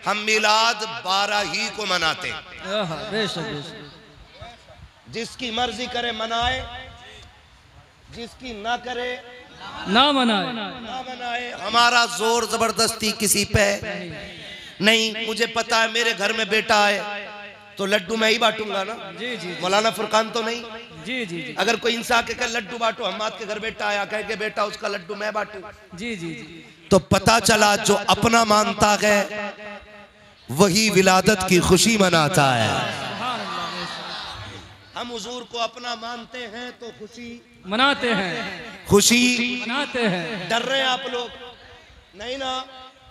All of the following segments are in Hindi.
हम मिलाद 12 ही को मनाते हैं। जिसकी मर्जी करे मनाए, जिसकी ना करे ना मनाए। ना मनाए। हमारा जोर जबरदस्ती किसी पे नहीं। मुझे पता है मेरे घर में बेटा आए तो लड्डू मैं ही बांटूंगा ना। जी जी मौलाना फुरकान तो नहीं। जी जी। अगर कोई इंसान के लड्डू बांटो, हम के घर बेटा आया कह के बेटा उसका लड्डू मैं बांटू। जी जी जी। तो पता चला जो अपना मानता है वही विलादत की खुशी मनाता है। हम हुजूर को अपना मानते हैं तो खुशी मनाते हैं, खुशी मनाते हैं। डर रहे हैं आप लोग नहीं ना?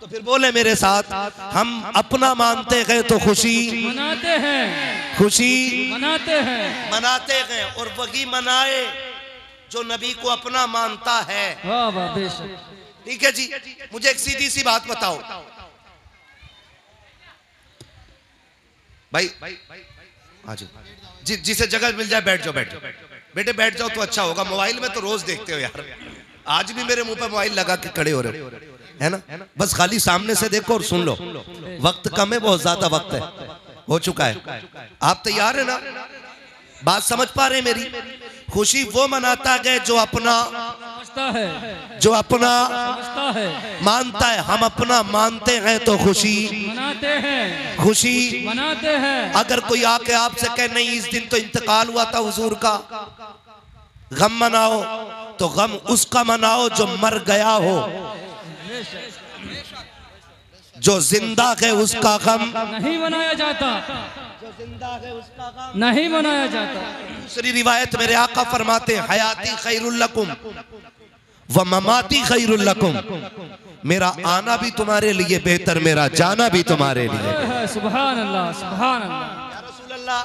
तो फिर बोले मेरे साथ, हम अपना मानते हैं तो खुशी मनाते हैं, खुशी मनाते हैं, मनाते हैं। और वही मनाए जो नबी को अपना मानता है। वाह वाह, बेशक। ठीक है जी। मुझे एक सीधी सी बात बताओ भाई, आज जिसे जगह मिल जाए बैठ जाओ, बैठ जाओ बेटे, बैठ जाओ तो अच्छा होगा। मोबाइल में तो रोज देखते हो यार, आज भी मेरे मुंह पे मोबाइल लगा के खड़े हो रहे हो, है ना? बस खाली सामने से देखो और सुन लो। वक्त कम है, बहुत ज्यादा वक्त है, हो चुका है। आप तैयार है ना? बात समझ पा रहे हैं मेरी? खुशी वो मनाता है जो अपना है, जो अपना है, मानता है। हम अपना मानते हैं तो खुशी मनाते हैं, खुशी मनाते हैं। अगर कोई आके आपसे कहे नहीं इस दिन तो इंतकाल हुआ था हुजूर का, गम मनाओ, तो गम उसका मनाओ जो मर गया हो। जो जिंदा है उसका गम नहीं मनाया जाता, जो जिंदा है उसका गम नहीं मनाया जाता। दूसरी रिवायत मेरे आका फरमाते हैं, हयाती खैरुल लकुम व ममाती खैरुल लकुम। मेरा आना भी तुम्हारे लिए बेहतर, मेरा जाना भी तुम्हारे लिए। सुभान अल्लाह, सुभान अल्लाह। या रसूल अल्लाह,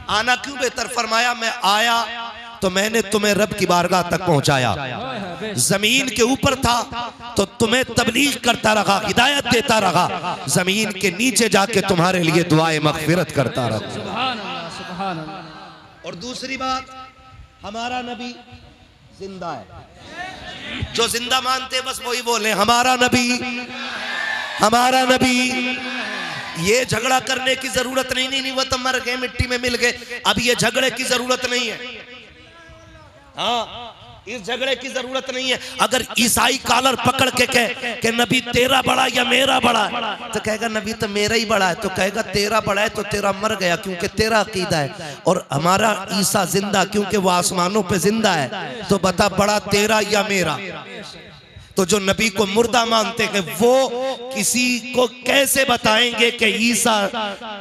आना क्यों बेहतर? फरमाया मैं आया तो मैंने तुम्हें रब की बारगाह तक पहुंचाया। जमीन के ऊपर था तो तुम्हें तबलीग करता रहा, हिदायत देता रहा। जमीन के नीचे जाके तुम्हारे लिए दुआए मगफिरत करता रहा। सुभान अल्लाह, सुभान अल्लाह। और दूसरी बात, हमारा नबी जिंदा है। जो जिंदा मानते बस वही बोले हमारा नबी, हमारा नबी। ये झगड़ा करने की जरूरत नहीं। नहीं वो तो मर गए, मिट्टी में मिल गए, अब ये झगड़े की जरूरत नहीं है। हाँ, इस झगड़े की जरूरत नहीं है। अगर ईसाई कॉलर पकड़ के कहे कि नबी तेरा बड़ा या मेरा बड़ा, तो कहेगा नबी तो मेरा ही बड़ा है। तो कहेगा तेरा बड़ा है तो तेरा मर गया क्योंकि तेरा अकीदा है, और हमारा ईसा जिंदा क्योंकि वो आसमानों पे जिंदा है। तो बता बड़ा तेरा या मेरा? तो जो नबी को मुर्दा मानते हैं वो किसी को कैसे बताएंगे कि ईसा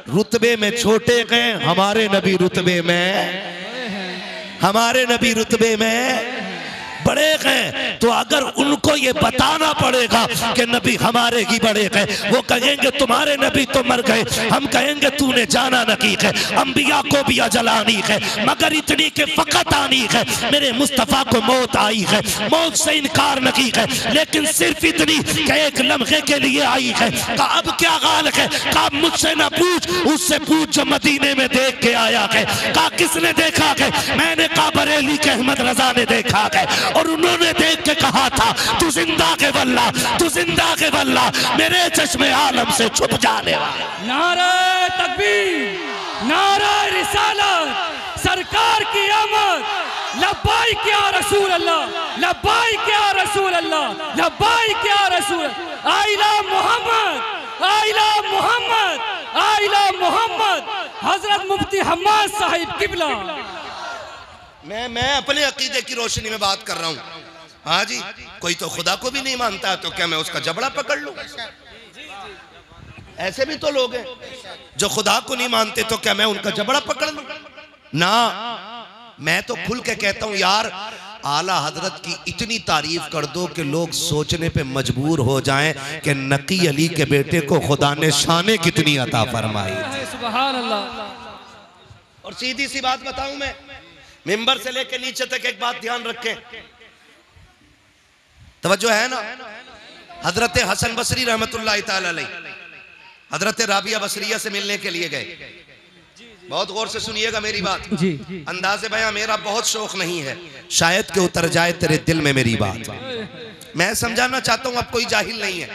रुतबे में छोटे गए, हमारे नबी रुतबे में, हमारे नबी रुतबे में बड़े हैं। तो अगर उनको ये बताना पड़ेगा कि नबी हमारे ही बड़े हैं, वो कहेंगे तुम्हारे नबी तो मर गए, हम कहेंगे तूने जाना नहीं है। अंबिया को भी अजल आनी है, मगर इतनी के फकत आनी है। मेरे मुस्तफ़ा को मौत आई है, मौत से इनकार नहीं है, लेकिन सिर्फ इतनी कि एक लम्हे के लिए आई है। कहा अब क्या हाल है? कहा मुझसे ना पूछ, उससे पूछ जो मदीने में देख के आया है। कहा किसने देखा है? मैंने कहा बरेली के अहमद रजा ने देखा है, और उन्होंने देख के कहा था तू जिंदा के वल्ला, तू जिंदा के वल्ला, मेरे चश्मे आलम से छुप जाने वाला। नारा तकबीर, नारा रिसालत, सरकार की आमद, लब्बाइक या रसूल अल्लाह, लब्बाइक या रसूल अल्लाह, लब्बाइक या रसूल। आइला मोहम्मद, आइला मोहम्मद, आइला मोहम्मद। हजरत मुफ्ती हम्माद साहिब किबला। मैं अपने अकीदे की रोशनी में बात कर रहा हूँ। हाँ जी, कोई तो खुदा को भी नहीं मानता है, तो क्या मैं उसका जबड़ा पकड़ लूं? ऐसे भी तो लोग हैं जो खुदा को नहीं मानते, तो क्या मैं उनका जबड़ा पकड़ लूं? ना, मैं तो खुल के कहता हूं यार, आला हजरत की इतनी तारीफ कर दो कि लोग सोचने पे मजबूर हो जाएं कि नकी अली के बेटे को खुदा ने शाने कितनी अता फरमाई। सुभान अल्लाह। और सीधी सी बात बताऊं, मैं मिंबर से लेकर नीचे तक एक बात ध्यान रखें, तवज्जो है ना? हजरत हसन बसरी रहमतुल्लाह ताला अलैह हजरत राबिया बसरिया से मिलने के लिए गए। बहुत गौर से सुनिएगा मेरी बात। अंदाज़े बयां मेरा बहुत शौक नहीं है, शायद कि उतर जाए तेरे दिल में मेरी बात। मैं समझाना चाहता हूं, अब कोई जाहिल नहीं है।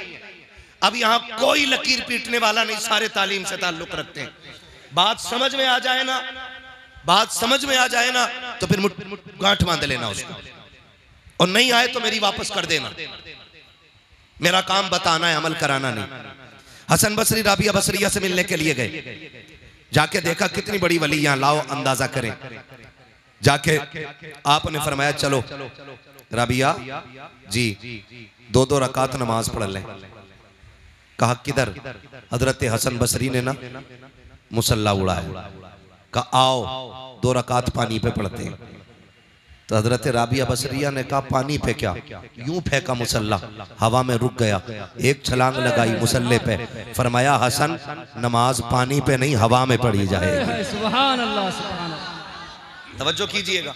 अब यहाँ कोई लकीर पीटने वाला नहीं, सारे तालीम से ताल्लुक रखते हैं। बात समझ में आ जाए ना, बात समझ में आ जाए ना तो फिर गांठ बांध लेना उसको, और नहीं आए तो मेरी वापस कर देना। मेरा काम बताना है, अमल कराना नहीं। हसन बसरी राबिया बसरिया से मिलने के लिए गए, जाके देखा कितनी बड़ी वली, यहां लाओ अंदाजा करें। जाके आपने फरमाया चलो राबिया जी 2-2 रकात नमाज पढ़ लें। कहा किधर? हजरत हसन बसरी ने ना मुसल्ला उड़ाया। कहा आओ 2 रकात पानी पे पढ़ते हैं। तो हजरत राबिया बसरिया ने कहा पानी पे क्या? यूं फेंका मुसल्ला, हवा में रुक गया, एक छलांग लगाई मुसल्ले पे, फरमाया हसन नमाज पानी पे नहीं हवा में पढ़ी जाएगी। सुभान अल्लाह, सुभान अल्लाह। तवज्जो कीजिएगा।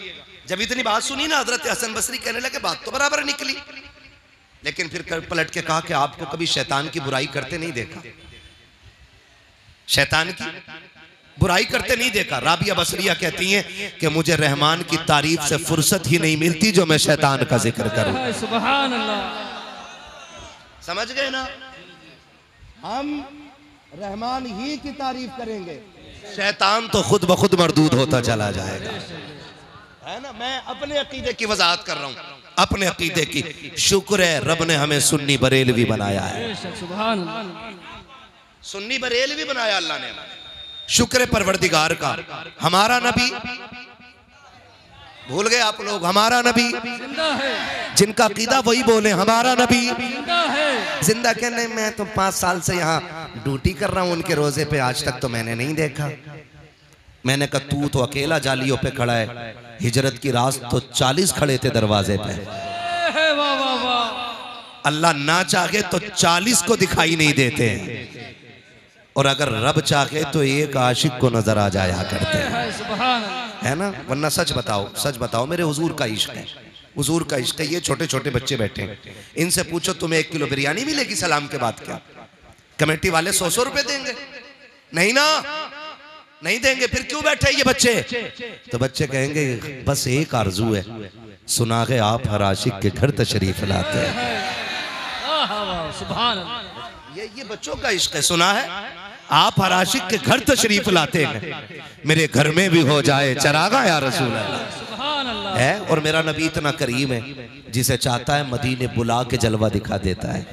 जब इतनी बात सुनी ना, हजरत हसन बसरी कहने लगे बात तो बराबर निकली, लेकिन फिर पलट के कहा कि आपको कभी शैतान की बुराई करते नहीं देखा, शैतान की बुराई करते नहीं देखा। राबिया बसरिया कहती हैं कि मुझे रहमान की तारीफ से फुर्सत ही नहीं मिलती जो मैं शैतान का जिक्र करूं। सुभान अल्लाह। समझ गए ना? हम रहमान ही की तारीफ करेंगे, शैतान तो खुद ब खुद मरदूद होता चला जाएगा, है ना। मैं अपने अकीदे की वजाहत कर रहा हूं, अपने अकीदे की। शुक्र है रब ने हमें सुन्नी बरेलवी बनाया है, सुभान अल्लाह। सुन्नी बरेलवी बनाया अल्लाह ने। शुक्र है परवरदिगार का। हमारा नबी, भूल गए आप लोग, हमारा नबी जिंदा है, जिनका अकीदा वही बोले हमारा नबी जिंदा है। जिंदा कहने, मैं तो 5 साल से यहाँ ड्यूटी कर रहा हूँ उनके रोजे पे, आज तक तो मैंने नहीं देखा। मैंने कहा तू तो अकेला जालियों पे खड़ा है, हिजरत की रात तो 40 खड़े थे दरवाजे पे। वाह वाह वाह। अल्लाह ना चाहे तो 40 को दिखाई नहीं देते हैं, और अगर रब चाहे तो एक आशिक को नजर आ जाया करते हैं, सुभान, है ना। वरना सच बताओ, सच बताओ, मेरे हुजूर का इश्क है, हुजूर का इश्क है। ये छोटे छोटे बच्चे बैठे हैं, इनसे पूछो तुम्हें 1 किलो बिरयानी मिलेगी सलाम के बाद क्या? कमेटी वाले 100 रुपए देंगे? नहीं ना, नहीं देंगे। फिर क्यों बैठे ये बच्चे? तो बच्चे कहेंगे बस एक आरजू है, सुना के आप हर आशिक के घर तशरीफ लाते हैं। सुभान, ये बच्चों का इश्क है। सुना है आप हर आशिक के घर तशरीफ लाते हैं, मेरे घर में भी हो जाए चरागा या रसूल अल्लाह। सुभान अल्लाह है। और मेरा नबी इतना करीम है, जिसे चाहता है मदीने बुला के जलवा दिखा देता है,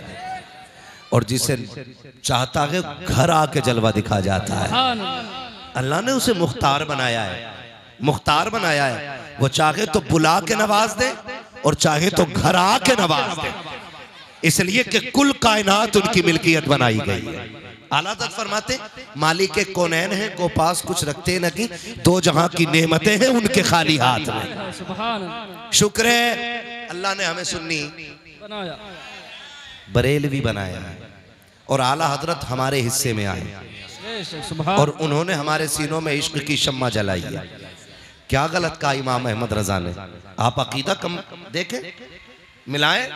और जिसे चाहता है घर आके जलवा दिखा जाता है। अल्लाह ने उसे मुख्तार बनाया है, मुख्तार बनाया है। वो चाहे तो बुला के नवाज दे और चाहे तो घर आके नवाज दे, इसलिए कि कुल कायनात उनकी मिल्कियत बनाई गई है। आला हज़रत फरमाते मालिक के कौनैन है को पास कुछ रखते नहीं, 2 जहां की नेमतें हैं उनके खाली हाथ में। सुभान, शुक्र है अल्लाह ने हमें सुन्नी बनाया, बरेलवी बनाया है, और आला हजरत हमारे हिस्से में आए, और उन्होंने हमारे सीनों में इश्क की शम्मा जलाई है। क्या गलत कहा इमाम अहमद रजा ने? आप अकीदा कम देखें, मिलाएं,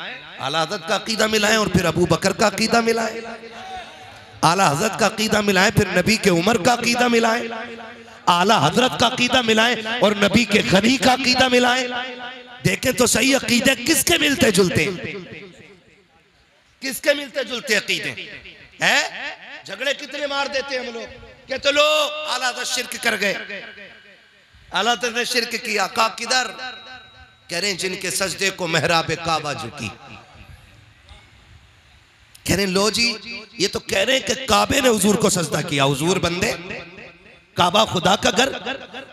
आला हजरत का अकीदा मिलाएं और फिर अबू बकर का अकीदा मिलाएं, आला हजरत का अकीदा मिलाएं फिर नबी के उमर का अकीदा मिलाएं, आला हजरत का अकीदा मिलाएं और नबी के गनी का अकीदा मिलाएं। देखें तो सही अकीदे किसके मिलते जुलते, किसके मिलते जुलते अकीदे हैं। झगड़े कितने मार देते हम लोग, कहते लो आला हजरत शिर्क कर गए, आला हजरत ने शिर्क किया। का किधर? कह रहे हैं जिनके सजदे को मेहराब काबा झुकी। कह रहे हैं लो जी, ये तो कह रहे हैं कि काबे ने हुजूर को सजदा किया। हुजूर बंदे, काबा खुदा का घर,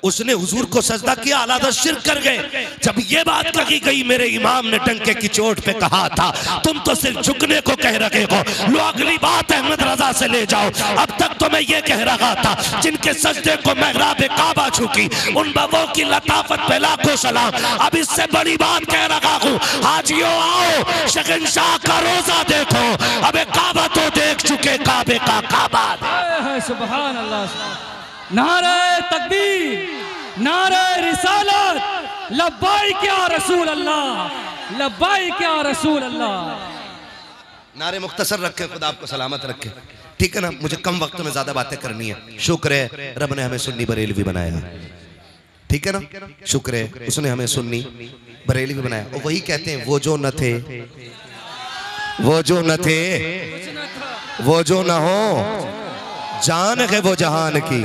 उसने हुजूर को सजदा किया, आला हज़रत शिर्क कर गए। जब ये बात कही गई, मेरे इमाम ने डंके की चोट पे कहा था तुम तो सिर्फ झुकने को कह रहे हो, लो अगली बात अहमद रजा से ले जाओ। अब तक तो मैं ये कह रहा था जिनके सजदे को मेहराब काबा झुकी, उन बाबों की लताफत पे लाखों सलाम। अब इससे बड़ी बात कह रहा हूँ, हाजियों आओ शहंशाह का रोजा देखो, अबे काबा तो देख चुके, काबे का काबा। सुभान अल्लाह, नारे तकबीर, नारे रिसालत, लब्बाइक या रसूल अल्लाह, लब्बाइक या रसूल अल्लाह। नारे मुख्तसर रखे, खुदा आपको सलामत रखे, ठीक है ना। मुझे कम वक्त में ज्यादा बातें करनी है। शुक्र है रब ने हमें सुन्नी बरेलवी बनाया, ठीक है ना। शुक्र है उसने हमें सुन्नी बरेलवी बनाया। और वही कहते हैं वो जो न थे, वो जो न थे, वो जो ना हो जान है वो जहान की,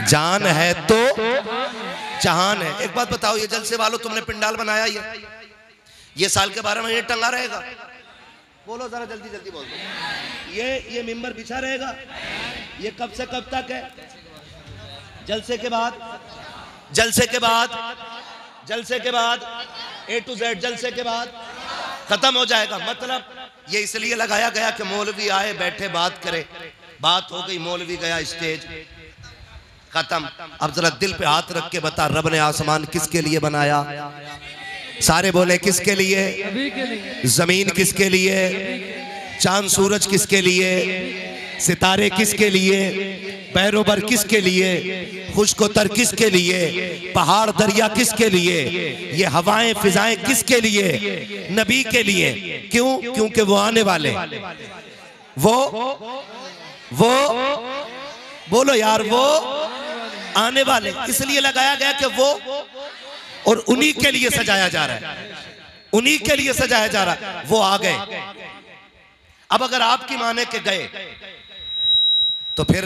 जान है तो जहान है। एक बात बताओ, ये जलसे वालों तुमने पिंडाल बनाया, ये साल के 12 महीने टंगा रहेगा? बोलो जरा जल्दी जल्दी बोल दो। ये मिंबर बिछा रहेगा, ये कब से कब तक है? जलसे के बाद, जलसे के बाद, जलसे के बाद, A to Z जलसे के बाद खत्म हो जाएगा। मतलब ये इसलिए लगाया गया कि मौलवी आए बैठे बात करे, बात हो गई, मौलवी गया स्टेज, खत्म। अब जरा दिल पे हाथ रख के बता, रब ने आसमान किसके लिए बनाया? सारे बोले किसके लिए? जमीन किसके लिए? चांद सूरज किसके लिए? सितारे किसके लिए? पैरोबर किसके लिए? खुशकोतर किसके लिए? पहाड़ दरिया किसके लिए? ये हवाएं फिजाएं किसके लिए? नबी के लिए। क्यों? क्योंकि वो आने वाले, वो बोलो यार, वो आने वाले, इसलिए लगाया गया कि वो, और उन्हीं के लिए सजाया जा रहा है, उन्हीं के लिए सजाया जा रहा है। वो आ गए। अब अगर आपकी माने के गए तो फिर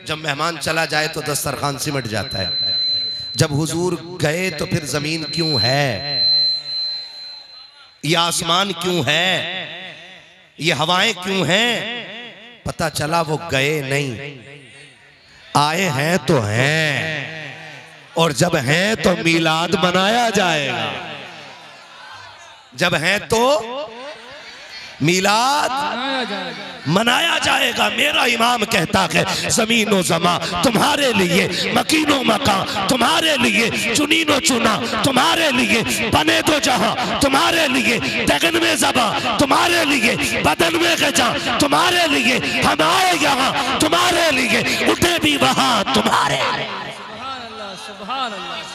जब मेहमान चला जाए तो दस्तरखान सिमट जाता है। जब हुजूर गए तो फिर जमीन क्यों है? ये आसमान क्यों है? ये हवाएं क्यों हैं? पता चला वो गए नहीं, आए हैं तो हैं, और जब हैं तो मीलाद मनाया जाएगा। जब हैं तो मीलाद मनाया जाएगा। मेरा इमाम कहता है, ज़मीनो ज़मा तुम्हारे लिए, मकीनो मकान तुम्हारे लिए, चुनीनो चुना तुम्हारे लिए, बने दो जहां तुम्हारे लिए, तगन में ज़बा तुम्हारे लिए, बदन में गजा तुम्हारे लिए, हम आए यहाँ तुम्हारे लिए, उठे भी वहां तुम्हारे लिए। सुभान अल्लाह, सुभान अल्लाह।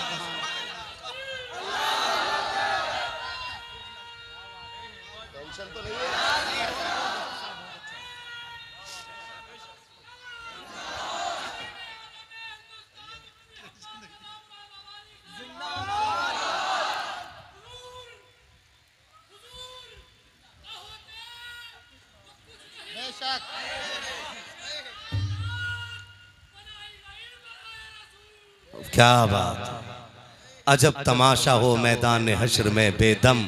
क्या बात, अजब तमाशा हो मैदान हश्र में बेदम,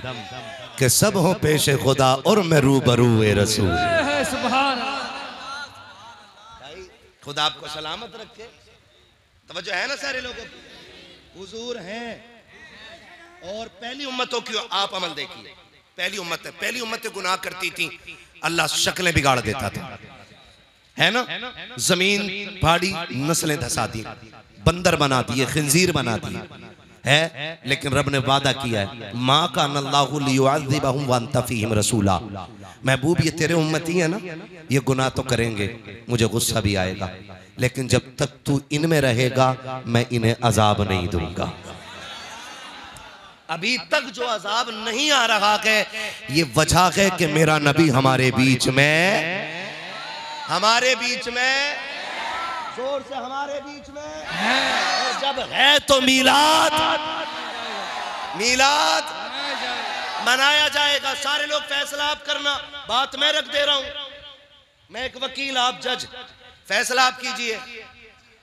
कि सब हो पेश खुदा और मैं रूबरू रसूल। खुदा आपको सलामत रखे। तवज्जो है ना सारे लोगों की? हुजूर हैं, और पहली उम्मतों की आप अमल देखिए। पहली उम्मतें गुनाह करती थी, अल्लाह शक्लें बिगाड़ देता था, है ना? जमीन फाड़ी, नस्लें धसा दी, बंदर बना दिए, खिंजीर बना दिए, है। लेकिन रब ने वादा किया है, माँ का अल्लाहु लियुअज़्ज़िबहुम व अंत फ़ीहिम रसूला। महबूब ये तेरे उम्मती है ना, ये गुनाह तो करेंगे, मुझे गुस्सा भी आएगा, लेकिन जब तक तू इनमें रहेगा मैं इन्हें अजाब नहीं दूंगा। अभी तक जो अजाब नहीं आ रहा है, ये वजह है कि मेरा नबी हमारे बीच में, जोर से हमारे बीच में है। और जब है तो मीलाद मनाया जाएगा। सारे लोग फैसला आप करना, बात मैं रख दे रहा हूं, मैं एक वकील, आप जज, फैसला आप कीजिए।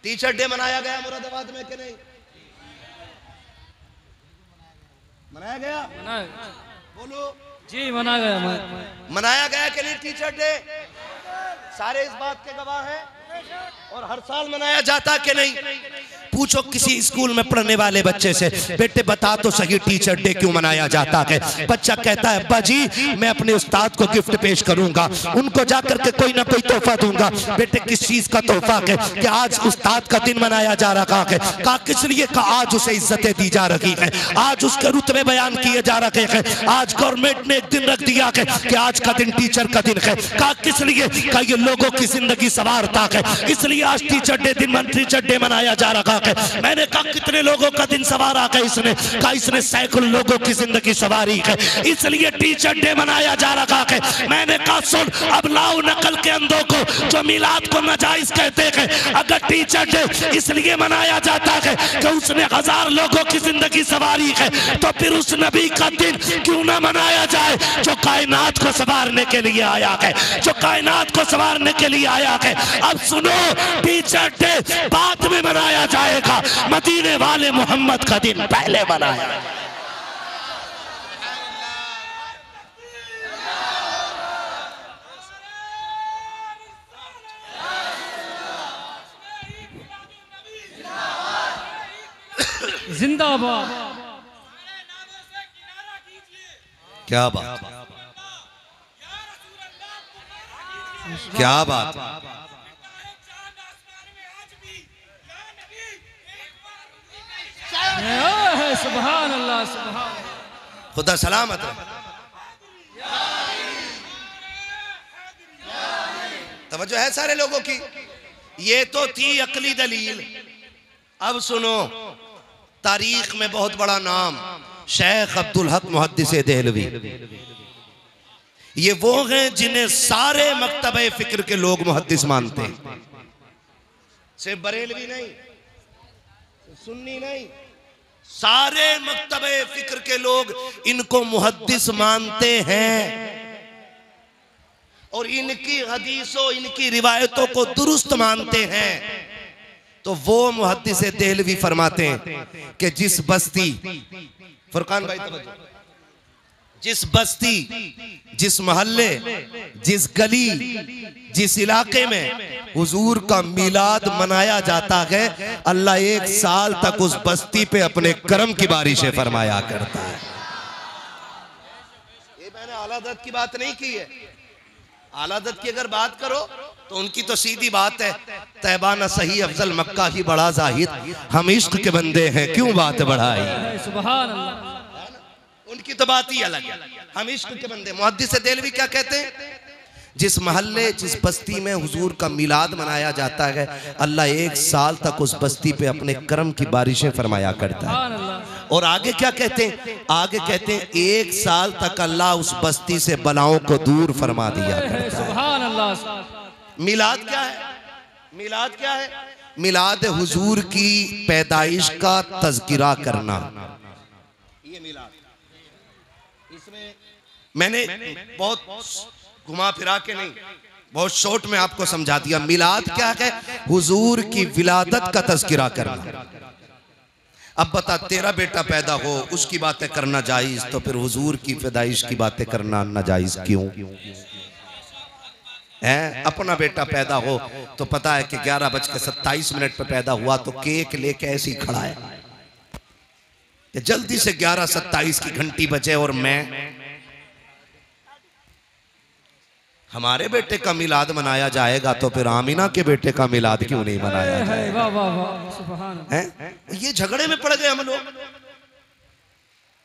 टीचर डे मनाया गया मुरादाबाद में कि नहीं मनाया गया? बोलो जी, मनाया गया कि नहीं टीचर डे? सारे इस बात के गवाह हैं। और हर साल मनाया जाता कि नहीं? पूछो किसी स्कूल में पढ़ने वाले बच्चे से, बेटे बता तो सही टीचर डे क्यों मनाया जाता है? बच्चा कहता है, अब्बा जी मैं अपने उस्ताद को गिफ्ट पेश करूंगा, उनको जाकर के कोई ना कोई तोहफा दूंगा। बेटे किस चीज का तोहफा है? कि आज उस्ताद का दिन मनाया जा रहा है। कहा किस लिए? कहा आज उसे इज्जतें दी जा रही है, आज उसके रुतबे बयान किए जा रहे हैं, आज गवर्नमेंट ने एक दिन रख दिया है कि आज का दिन टीचर का दिन है। कहा किस लिए? कहा ये लोगों की जिंदगी संवारता है, है, इसलिए आज टीचर डे टीचर डे मनाया जा रहा है। मैंने कहा कितने लोगों का दिन सवारा है इसने, कहा इसने सैकड़ों लोगों की जिंदगी सवारी है, इसलिए टीचर डे मनाया जा रहा है। मैंने कहा सुन, अब लाओ नकल के अंधों को जो मिलाद को नाजायज कहते हैं। अगर टीचर डे इसलिए मनाया जाता है कि उसने 1000 लोगों की जिंदगी सवारी है, तो फिर उस नबी का दिन क्यों ना मनाया जाए जो कायनात को संवारने के लिए आया है, जो कायनात को संवारने के लिए आया है। अब सुनो, टीचर डे बाद में मनाया जाएगा, मदीने वाले मोहम्मद का दिन पहले मनाया। जिंदाबाद। क्या बात, क्या बात। सुभान अल्लाह, सुभान। खुदा सलामत रहे। तवज्जो है सारे लोगों की। ये तो थी अकली दलील। अब सुनो, तारीख में बहुत बड़ा नाम शेख अब्दुल हक मुहद्दिस देहलवी, ये वो हैं जिन्हें सारे मकतबे फिक्र के लोग मुहद्दिस मानते हैं। सिर्फ बरेलवी नहीं, सुन्नी नहीं, सारे मकतबे फिक्र के लोग इनको मुहद्दिस मानते हैं और इनकी हदीसों, इनकी रिवायतों को दुरुस्त मानते हैं। तो वो मुहद्दिस देहलवी फरमाते हैं कि जिस बस्ती, फुरकान भाई तवज्जो, जिस बस्ती, जिस मोहल्ले, जिस गली, जिस इलाके में हुजूर का मिलाद मनाया जाता है, अल्लाह 1 साल तक उस बस्ती पे अपने करम की बारिशें फरमाया करता है। ये मैंने आला हज़रत की बात नहीं की है। आला हज़रत की अगर बात करो तो उनकी तो सीधी बात है, तैबा न सही अफजल मक्का ही बड़ा जाहिद, हम इश्क के बंदे हैं क्यों बात बढ़ाई। सुभान अल्लाह। उनकी तो बात ही अलग है, हम इश्क के बंदे। मुहद्दिस देहलवी क्या कहते हैं? जिस महल्ले, जिस बस्ती में हुजूर का मिलाद मनाया जाता है, अल्लाह 1 साल तक उस बस्ती पे अपने करम की बारिशें फरमाया करता है। और आगे क्या कहते हैं? आगे कहते हैं 1 साल तक अल्लाह उस बस्ती से बलाओं को दूर फरमा दिया करता है। मिलाद क्या है? मिलाद क्या है? मिलाद हुजूर की पैदाइश का तज़किरा करना, ये मिलाद। इसमें मैंने बहुत घुमा फिरा के नहीं, बहुत शॉर्ट में आपको समझा दिया। मिलाद क्या है? हुजूर की विलादत का तज़किरा करना। अब बता, तेरा बेटा पैदा हो, उसकी बातें करना जायज, तो फिर हुजूर की पैदाइश की बातें करना नाजायज क्यों है? अपना बेटा पैदा हो तो पता है कि 11:27 पे पैदा हुआ, तो केक लेके ऐसे ही खड़ा है कि जल्दी से 11:27 की घंटी बजे और मैं, हमारे बेटे का मिलाद मनाया जाएगा तो फिर आमिना के बेटे का मिलाद क्यों नहीं मनाया जाएगा? वाह वाह वाह, सुभान अल्लाह। ये झगड़े में पड़ गए हम लोग।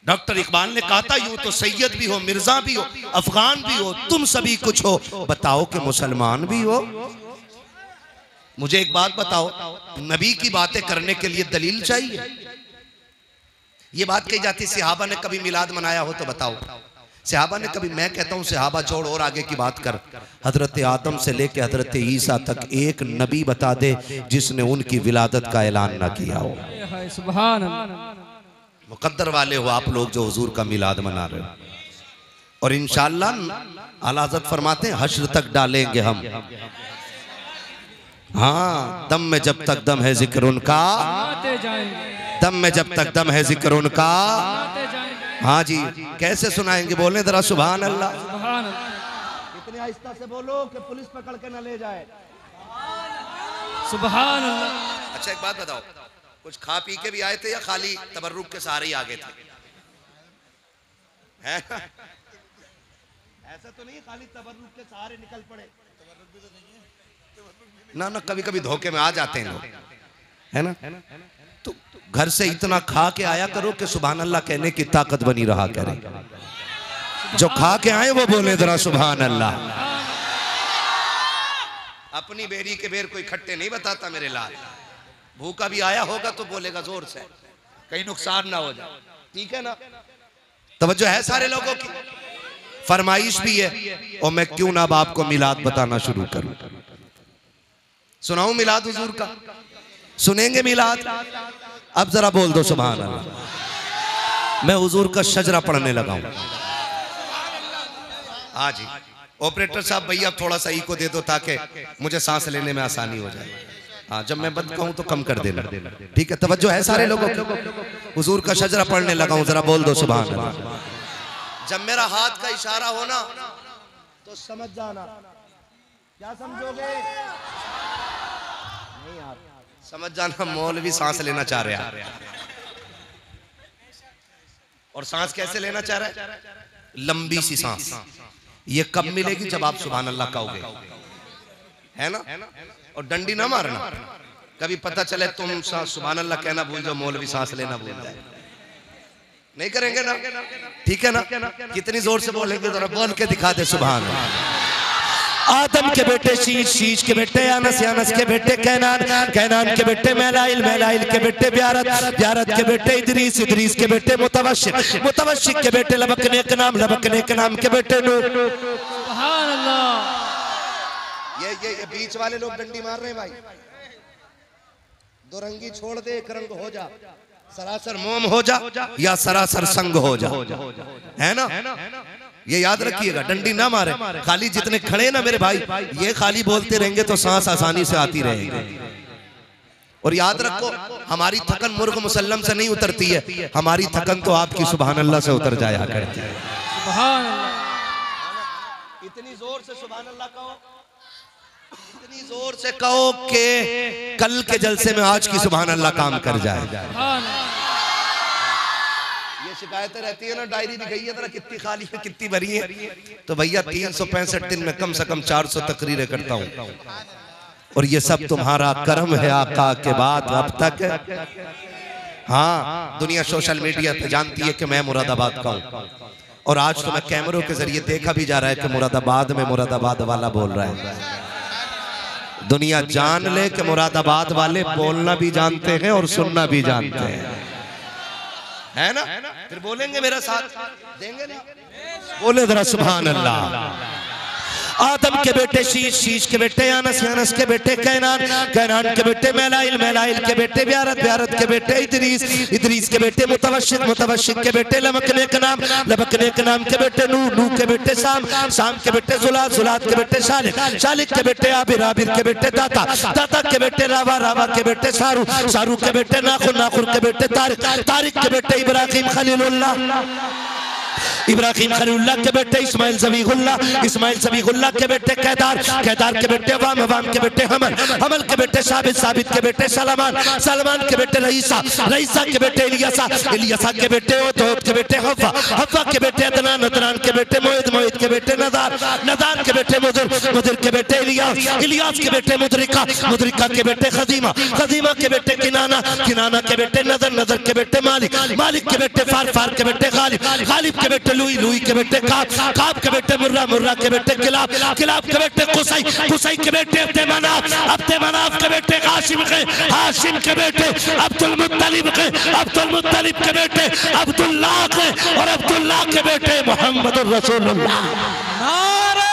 डॉक्टर इकबाल ने कहा था, यूं तो सैयद भी हो, मिर्जा भी हो, अफगान भी हो, तुम सभी कुछ हो, बताओ कि मुसलमान भी हो। मुझे एक बात बताओ, नबी की बातें करने के लिए दलील चाहिए? ये बात कही जाती, सहाबा ने कभी मिलाद मनाया हो तो बताओ। सहाबा ने कभी, मैं कहता हूं सहाबा छोड़ और आगे की बात कर, हजरत आदम से लेके हजरत ईसा तक एक नबी बता दे जिसने उनकी विलादत का ऐलान ना किया हो। सुभान अल्लाह। मुकद्दर वाले हो आप लोग जो हुजूर का मिलाद मना रहे हो, और इंशाअल्लाह आला हज़रत फरमाते हैं हश्र तक डालेंगे हम। हाँ, दम में जब तक दम है जिक्र उनका, दम में जब तक दम है जिक्र उनका। हाँ जी, कैसे सुनाएंगे? बोले जरा सुभान अल्लाह। इतने आहिस्ता से बोलो कि पुलिस पकड़ के न ले जाए। सुभान अल्लाह। अच्छा एक बात बताओ, कुछ खा पी के भी आए थे या खाली तबर्रुक के सहारे ही आ गए थे? ऐसा तो नहीं खाली तबर्रुक के सहारे निकल पड़े? ना ना, कभी कभी धोखे में आ जाते हैं लोग, है ना? तो घर से इतना खा के आया करो कि सुभान अल्लाह कहने की ताकत बनी रहा करे। जो खा के आए वो बोले जरा सुभान अल्लाह। अपनी बेरी के बेर कोई खट्टे नहीं बताता मेरे लाल। भूखा भी आया होगा तो बोलेगा जोर से, कहीं नुकसान ना हो जाए, ठीक है ना। तवज्जो है सारे लोगों की, फरमाइश भी है। और मैं क्यों ना अब आपको मिलाद बताना शुरू करूं, सुनाऊं मिलाद हुजूर का, सुनेंगे मिलाद? अब जरा बोल दो सुभान अल्लाह। मैं हुजूर का शजरा पढ़ने लगा हूं। हाँ जी, ऑपरेटर साहब भैया थोड़ा सा इको दे दो ताकि मुझे सांस लेने में आसानी हो जाए। हाँ, जब मैं बंद कहूं तो कम कर देना, ठीक है। तवज्जो है सारे लोगों को, हुजूर का शजरा पढ़ने लगा हूं, जरा बोल दो सुभान अल्लाह। जब मेरा हाथ का इशारा हो ना तो समझ जाना। क्या समझोगे? नहीं यार, समझ जाना मौलवी सांस लेना चाह रहा है। और सांस कैसे लेना चाह रहा है? लंबी सी सांस। ये कब मिलेगी? जब आप सुभान अल्लाह कहोगे, है ना। और डंडी ना मारना, कभी पता चले तुम सुभान अल्लाह कहना भूल जाओ, मौलवी सांस लेना भूल जाए। नहीं करेंगे ना, ठीक है ना। कितनी जोर से बोलेंगे, जरा बोल के दिखा दे सुभान अल्लाह। आदम के बेटे शीश, शीश के बेटे अनस, अनस के बेटे कैनान, कैनान के बेटे मैलाइल, मैलाइल के बेटे ब्यारत, ब्यारत के बेटे इदरीस, इदरीस के बेटे मुतवशिक, मुतवशिक के बेटे लबकने के नाम, लबकने के नाम के बेटे नूह। सुभान अल्लाह। ये बीच वाले लोग डंडी मार रहे हैं भाई। दो रंगी छोड़ दे, एक रंग हो जा, सरासर मोम हो जा या सरासर संग हो जा, है ना। ये याद रखिएगा, डंडी ना मारे। खाली जितने खड़े ना मेरे भाई, ये खाली बोलते रहेंगे तो सांस आसानी से आती रहेगी। और याद रखो, हमारी थकन मुर्ग मुसल्लम से नहीं उतरती है, हमारी थकन तो आपकी सुभान अल्लाह से उतर जाया करती है। सुभान अल्लाह। इतनी जोर से सुभान अल्लाह कहो, इतनी जोर से कहो कि कल के जलसे में आज की सुभान अल्लाह काम कर जाए। ये शिकायतें रहती है ना, डायरी भी गई है जरा कितनी खाली है कितनी भरी है। तो भैया 365 दिन में कम से कम 400 तकरीरें करता हूँ, और ये सब तुम्हारा कर्म है आका के बाद अब तक। हाँ, दुनिया सोशल मीडिया पे जानती है कि मैं मुरादाबाद का हूँ, और आज तो मैं कैमरों के जरिए देखा भी जा रहा है कि मुरादाबाद में मुरादाबाद वाला बोल रहा है। दुनिया जान ले कि मुरादाबाद वाले बोलना भी जानते हैं और सुनना भी जानते हैं, है ना। फिर बोलेंगे मेरा साथ देंगे ना, बोले जरा सुभान अल्लाह। आदम के बेटे शीश, शीश के बेटे अनस, अनस के बेटे कैनान, कैनान के बेटे मैलाइल, मैलाइल के बेटे ब्यारत, ब्यारत के बेटे इदरीस, इदरीस के बेटे मुतवशिक, मुतवशिक के बेटे लबकने के नाम, लबकने के नाम के बेटे नूह, नूह के बेटे शाम, शाम के बेटे जुलात, जुलात के बेटे शालिक, शालिक के बेटे आबिर, आबिर के बेटे दाता, दाता के बेटे रावा, रावा के बेटे सारू, सारू के बेटे नाखुर, नाखुर के बेटे तारिक, तारिक के बेटे इब्राहिम खलीलुल्लाह, इब्राहिम खलीलुल्लाह के बेटे इस्माइल ज़बीहुल्लाह, इस्माइल ज़बीहुल्लाह के बेटे कैदार, कैदार के बेटे वाम, वाम के बेटे हमल, हमल के बेटे साबित, साबित के बेटे सलमान, सलमान के बेटे रईसा, रईसा के बेटे इलियासा, इलियासा के बेटे ओतोत के बेटे हव्वा, हव्वा के बेटे अदनान, अदनान के बेटे मोहित, मोहित के बेटे नदार, नदार के बेटे मुदर, मुदर के बेटे इलियास, इलियास के बेटे मुदरिका, मुदरिका के बेटे खजीमा, खजीमा के बेटे किनाना, किनाना के बेटे नजर, नजर के बेटे मालिक, मालिक के बेटे फार, फार के बेटे गालिब, गालिब के बेटे लुई, लुई के बेटे काब, काब के बेटे मुर्रा, मुर्रा के बेटे किलाब, किलाब के बेटे कुसई, कुसई के बेटे अब्दे मनाफ, अब्दे मनाफ के बेटे हाशिम के, हाशिम के बेटे अब्दुल मुत्तलिब के, अब्दुल मुत्तलिब के बेटे अब्दुल्लाह के, और अब्दुल्लाह के बेटे मोहम्मदुर रसूलुल्लाह। नारे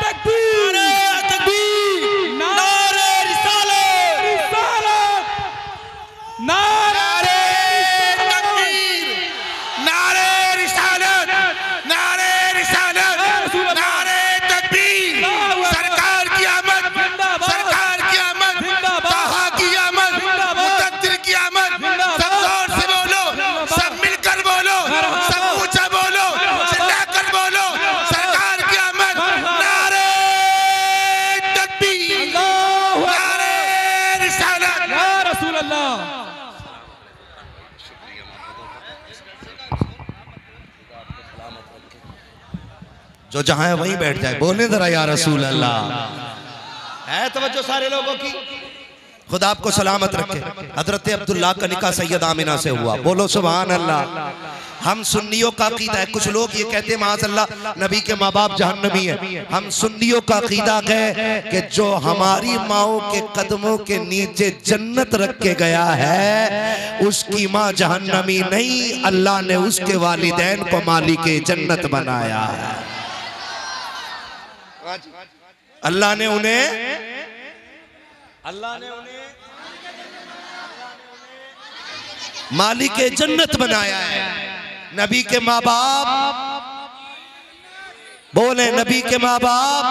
तकबीर, नारे तकबीर, नारे रिसालत, रिसालत, नारे जो जहां है वहीं बैठ जाए, बोले जरा या रसूल अल्लाह। है तवज्जो सारे लोगों की, खुदा आपको सलामत रखे। हजरत अब्दुल्ला का निकाह सैयद आमिना से हुआ। बोलो सुभान अल्लाह। हम सुन्नियों का अकीदा है, कुछ लोग ये कहते हैं माज़अल्लाह नबी के माँ बाप जहन्नमी है। हम सुन्नियों का अकीदा है कि जो हमारी माओ के कदमों के नीचे जन्नत रख के गया है उसकी माँ जहन्नमी नहीं, अल्लाह ने उसके वालिदैन को मालिके जन्नत बनाया है। अल्लाह ने उन्हें मालिके जन्नत बनाया है। नबी के माँ बाप, बोले नबी के माँ बाप,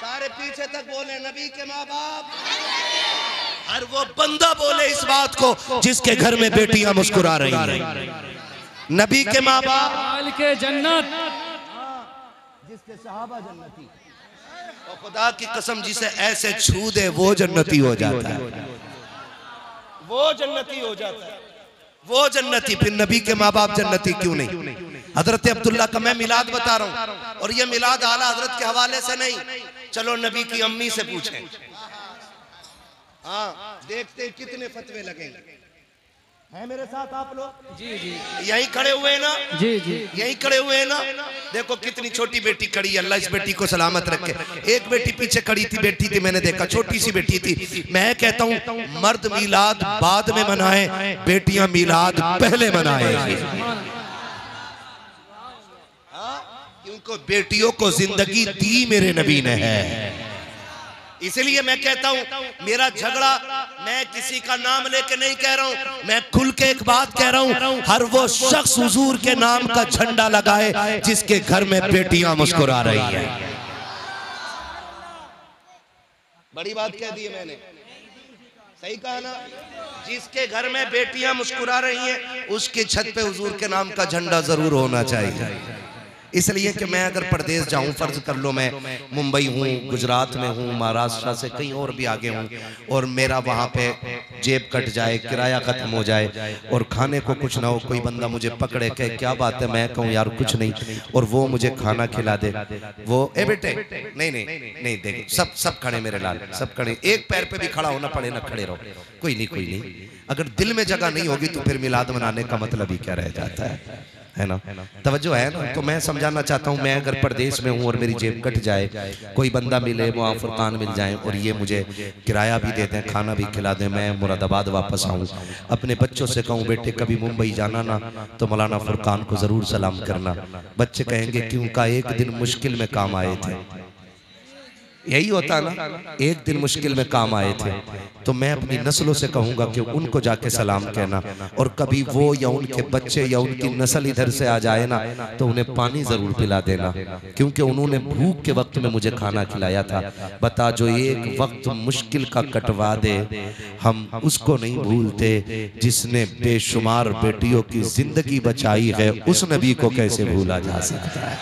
सारे पीछे तक बोले नबी के माँ बाप। और वो बंदा बोले इस बात को जिसके घर में बेटियां मुस्कुरा रही हैं। नबी के माँ बाप मालिके जन्नत, जिसके सहाबा जन्नती, और खुदा की कसम जिसे ऐसे छू दे वो जन्नती हो जाता है, वो जन्नती हो जाता है, वो जन्नती। फिर नबी के माँ बाप जन्नती क्यों नहीं? हजरत अब्दुल्ला का मैं मिलाद बता रहा हूँ, और ये मिलाद आला हजरत के हवाले से नहीं, चलो नबी की अम्मी से पूछें। हाँ, देखते कितने फतवे लगेंगे। है मेरे साथ आप लोग? जी जी यहीं खड़े हुए हैं ना? जी जी यहीं खड़े हुए हैं ना? देखो कितनी छोटी बेटी खड़ी है, अल्लाह इस बेटी को सलामत रखे। एक बेटी पीछे खड़ी थी, बैठी थी, मैंने देखा छोटी सी बेटी थी। मैं कहता हूँ मर्द मिलाद बाद में मनाए, बेटियां मिलाद पहले मनाए, क्योंकि बेटियों को जिंदगी दी मेरे नबी ने है। इसलिए मैं कहता हूं मेरा झगड़ा मैं किसी का नाम लेके नहीं कह रहा हूं, मैं खुल के एक बात कह रहा हूं, हर वो शख्स हुजूर के नाम का झंडा लगाए जिसके घर में बेटियां मुस्कुरा रही हैं। बड़ी बात कह दी है मैंने, सही कहा ना? जिसके घर में बेटियां मुस्कुरा रही हैं उसकी छत पे हुजूर के नाम का झंडा जरूर होना चाहिए। इसलिए कि मैं अगर प्रदेश जाऊं, फर्ज कर लो मैं मुंबई हूँ, गुजरात में हूँ, महाराष्ट्र से कहीं और भी आगे हूँ, और मेरा वहाँ पे जेब कट जाए, किराया खत्म हो जाए और खाने को कुछ ना हो, कोई बंदा मुझे पकड़े कहे क्या बात है, मैं कहूँ यार कुछ नहीं, और वो मुझे खाना खिला दे, वो ए बेटे नहीं नहीं नहीं, देख सब खड़े मेरे लाल, सब खड़े, एक पैर पे भी खड़ा होना पड़े ना खड़े रहो, कोई नहीं। अगर दिल में जगह नहीं होगी तो फिर मिलाद मनाने का मतलब ही क्या रह जाता है ना? तवज्जो है ना? तो मैं समझाना चाहता हूँ, मैं अगर प्रदेश में हूँ और मेरी जेब कट जाए, कोई बंदा मिले, वहाँ फुरकान मिल जाए और ये मुझे किराया भी दे दें, खाना भी खिला दें, मैं मुरादाबाद वापस आऊँ, अपने बच्चों से कहूँ बेटे कभी मुंबई जाना ना तो मौलाना फुरकान को ज़रूर सलाम करना। बच्चे कहेंगे क्यों? का एक दिन मुश्किल में काम आए थे, यही होता ना, एक दिन मुश्किल में काम आए थे, तो मैं अपनी नस्लों से कहूंगा कि उनको जाके सलाम कहना, और कभी वो या उनके बच्चे या उनकी नस्ल इधर से आ जाए ना तो उन्हें पानी जरूर पिला देना, क्योंकि उन्होंने भूख के वक्त में मुझे खाना खिलाया था। बता जो एक वक्त मुश्किल का कटवा दे, हम उसको नहीं भूलते जिसने बेशुमार बेटियों की जिंदगी बचाई है, उस नबी को कैसे भूला जा सकता है?